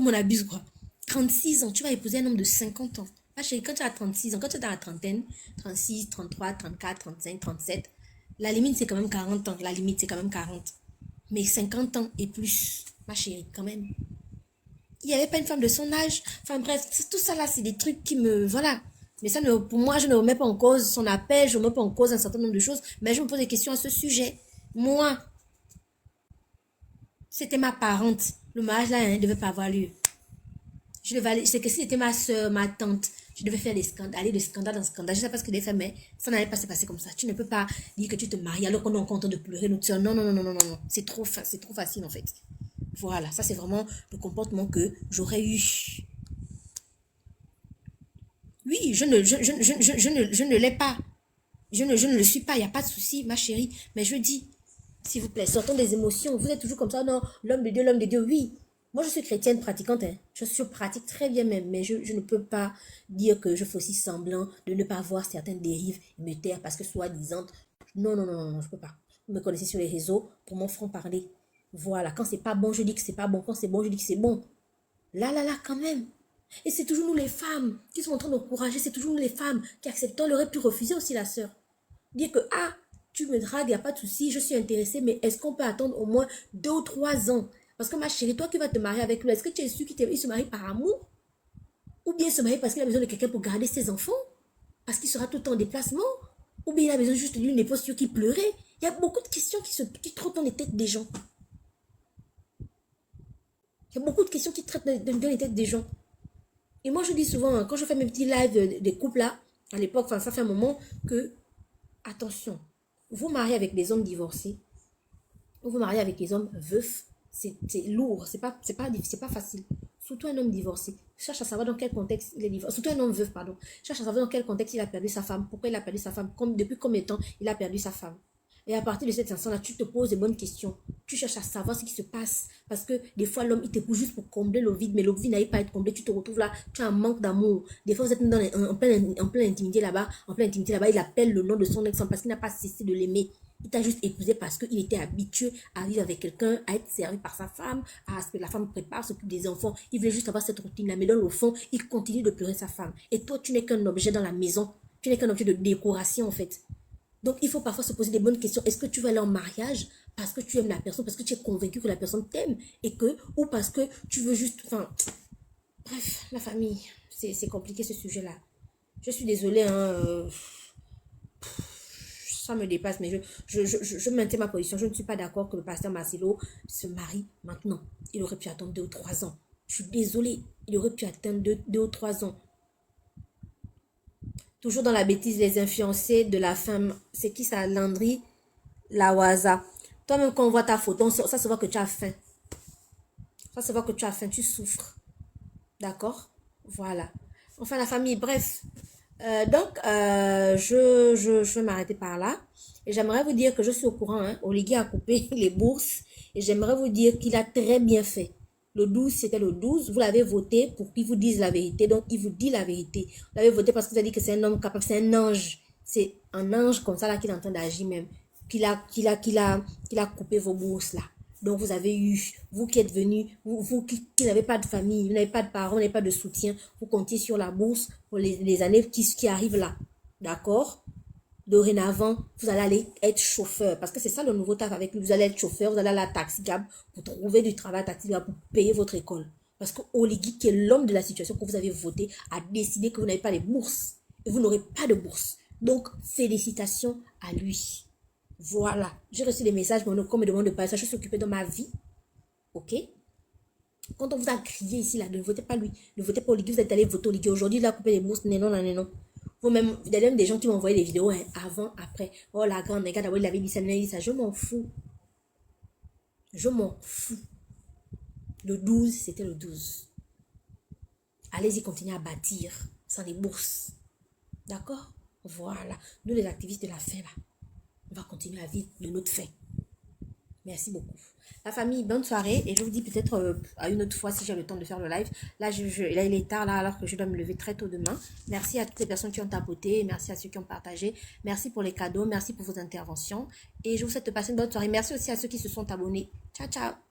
on abuse quoi. 36 ans, tu vas épouser un homme de 50 ans. Ma chérie, quand tu as 36 ans, quand tu es dans la trentaine, 36, 33, 34, 35, 37, la limite c'est quand même 40 ans. La limite c'est quand même 40. Mais 50 ans et plus, ma chérie, quand même. Il n'y avait pas une femme de son âge. Enfin bref, tout ça là, c'est des trucs qui me... Voilà. Mais ça, pour moi, je ne remets pas en cause son appel, je ne remets pas en cause un certain nombre de choses, mais je me pose des questions à ce sujet. Moi, c'était ma parente. Le mariage là, ne devait pas avoir lieu. C'est que si c'était ma soeur, ma tante, je devais faire des scandales, aller de scandale en scandale. Je sais pas ce que des femmes, mais ça n'allait pas se passer comme ça. Tu ne peux pas dire que tu te maries alors qu'on est encore en train de pleurer. Nous disons non, non, non, non, non, non. C'est trop facile en fait. Voilà, ça c'est vraiment le comportement que j'aurais eu. Oui, je ne l'ai pas. Je ne le suis pas, il n'y a pas de souci, ma chérie. Mais je dis, s'il vous plaît, sortons des émotions. Vous êtes toujours comme ça, non, l'homme de Dieu, oui. Moi, je suis chrétienne pratiquante, hein. Je pratique très bien même, mais je ne peux pas dire que je fais aussi semblant de ne pas voir certaines dérives et me taire parce que soi-disant, non, non, non, non, je peux pas. Vous me connaissez sur les réseaux pour mon franc-parler. Voilà, quand c'est pas bon, je dis que c'est pas bon. Quand c'est bon, je dis que c'est bon. Là, quand même. Et c'est toujours nous les femmes qui sont en train d'encourager, c'est toujours nous les femmes qui acceptons. Elle aurait pu refuser aussi la sœur. Dire que, ah, tu me dragues, il n'y a pas de souci, je suis intéressée, mais est-ce qu'on peut attendre au moins 2 ou 3 ans? Parce que ma chérie, toi qui vas te marier avec lui, est-ce que tu es sûr qu'il se marie par amour? Ou bien il se marie parce qu'il a besoin de quelqu'un pour garder ses enfants? Parce qu'il sera tout le temps en déplacement? Ou bien il a besoin juste d'une épouse qui pleurait? Il y a beaucoup de questions qui trottent dans les têtes des gens. Il y a beaucoup de questions qui traitent dans les têtes des gens. Et moi, je dis souvent, hein, quand je fais mes petits lives des couples là, à l'époque, enfin, ça fait un moment que, attention, vous mariez avec des hommes divorcés, ou vous mariez avec des hommes veufs, c'est lourd, c'est pas facile. Surtout un homme divorcé. Cherche à savoir dans quel contexte il est divorcé. Surtout un homme veuf, pardon. Cherche à savoir dans quel contexte il a perdu sa femme. Pourquoi il a perdu sa femme. Depuis combien de temps il a perdu sa femme. Et à partir de cet instant-là, tu te poses des bonnes questions. Tu cherches à savoir ce qui se passe. Parce que des fois, l'homme, il t'épouse juste pour combler le vide. Mais le vide n'arrive pas à être comblé. Tu te retrouves là, tu as un manque d'amour. Des fois, vous êtes en pleine intimité là-bas. Il appelle le nom de son ex parce qu'il n'a pas cessé de l'aimer. Il t'a juste épousé parce qu'il était habitué à vivre avec quelqu'un, à être servi par sa femme, à ce que la femme prépare, s'occupe des enfants. Il voulait juste avoir cette routine-là. Mais dans le fond, il continue de pleurer sa femme. Et toi, tu n'es qu'un objet dans la maison. Tu n'es qu'un objet de décoration, en fait. Donc, il faut parfois se poser des bonnes questions. Est-ce que tu vas aller en mariage parce que tu aimes la personne, parce que tu es convaincu que la personne t'aime, ou parce que tu veux juste... Enfin, bref, la famille, c'est compliqué ce sujet-là. Je suis désolée, hein, ça me dépasse, mais je maintiens ma position. Je ne suis pas d'accord que le pasteur Marcelo se marie maintenant. Il aurait pu attendre 2 ou 3 ans. Je suis désolée, il aurait pu attendre 2 ou 3 ans. Toujours dans la bêtise, les influencés de la femme. C'est qui ça? Landry Lawaza. Toi-même, quand on voit ta photo, ça se voit que tu as faim. Ça se voit que tu as faim, tu souffres. D'accord? Voilà. Enfin, la famille, bref. Je vais m'arrêter par là. Et j'aimerais vous dire que je suis au courant. Hein, Oligui a coupé les bourses. Et j'aimerais vous dire qu'il a très bien fait. Le 12, c'était le 12. Vous l'avez voté pour qu'il vous dise la vérité. Donc, il vous dit la vérité. Vous l'avez voté parce que vous avez dit que c'est un homme capable. C'est un ange. C'est un ange comme ça là qui est en train d'agir même. Qu'il a coupé vos bourses là. Donc, vous avez eu, vous qui êtes venus, vous qui n'avez pas de famille, vous n'avez pas de parents, vous n'avez pas de soutien, vous comptiez sur la bourse pour les années qui arrivent là. D'accord? Dorénavant, vous allez aller être chauffeur. Parce que c'est ça le nouveau taf avec lui. Vous allez être chauffeur, vous allez aller à la taxi cab pour trouver du travail taxi cab pour payer votre école. Parce que Oligui, qui est l'homme de la situation que vous avez voté, a décidé que vous n'avez pas les bourses. Et vous n'aurez pas de bourse. Donc, félicitations à lui. Voilà. J'ai reçu des messages, mais on me demande de parler ça. Je suis occupée dans ma vie. Ok? Quand on vous a crié ici, là, ne votez pas lui. Ne votez pas Oligui. Vous êtes allé voter Oligui. Aujourd'hui, il a coupé les bourses. Non, non, non, non. Vous-même, il y a même des gens qui m'ont envoyé des vidéos hein, avant, après. Oh, la grande, regarde, il avait dit ça, il avait dit ça. Je m'en fous. Je m'en fous. Le 12, c'était le 12. Allez-y, continuez à bâtir sans les bourses. D'accord? Voilà. Nous, les activistes de la faim, là, on va continuer à vivre de notre faim. Merci beaucoup. La famille, bonne soirée. Et je vous dis peut-être à une autre fois si j'ai le temps de faire le live. Là, là, il est tard, là, alors que je dois me lever très tôt demain. Merci à toutes les personnes qui ont tapoté. Merci à ceux qui ont partagé. Merci pour les cadeaux. Merci pour vos interventions. Et je vous souhaite de passer une bonne soirée. Merci aussi à ceux qui se sont abonnés. Ciao, ciao.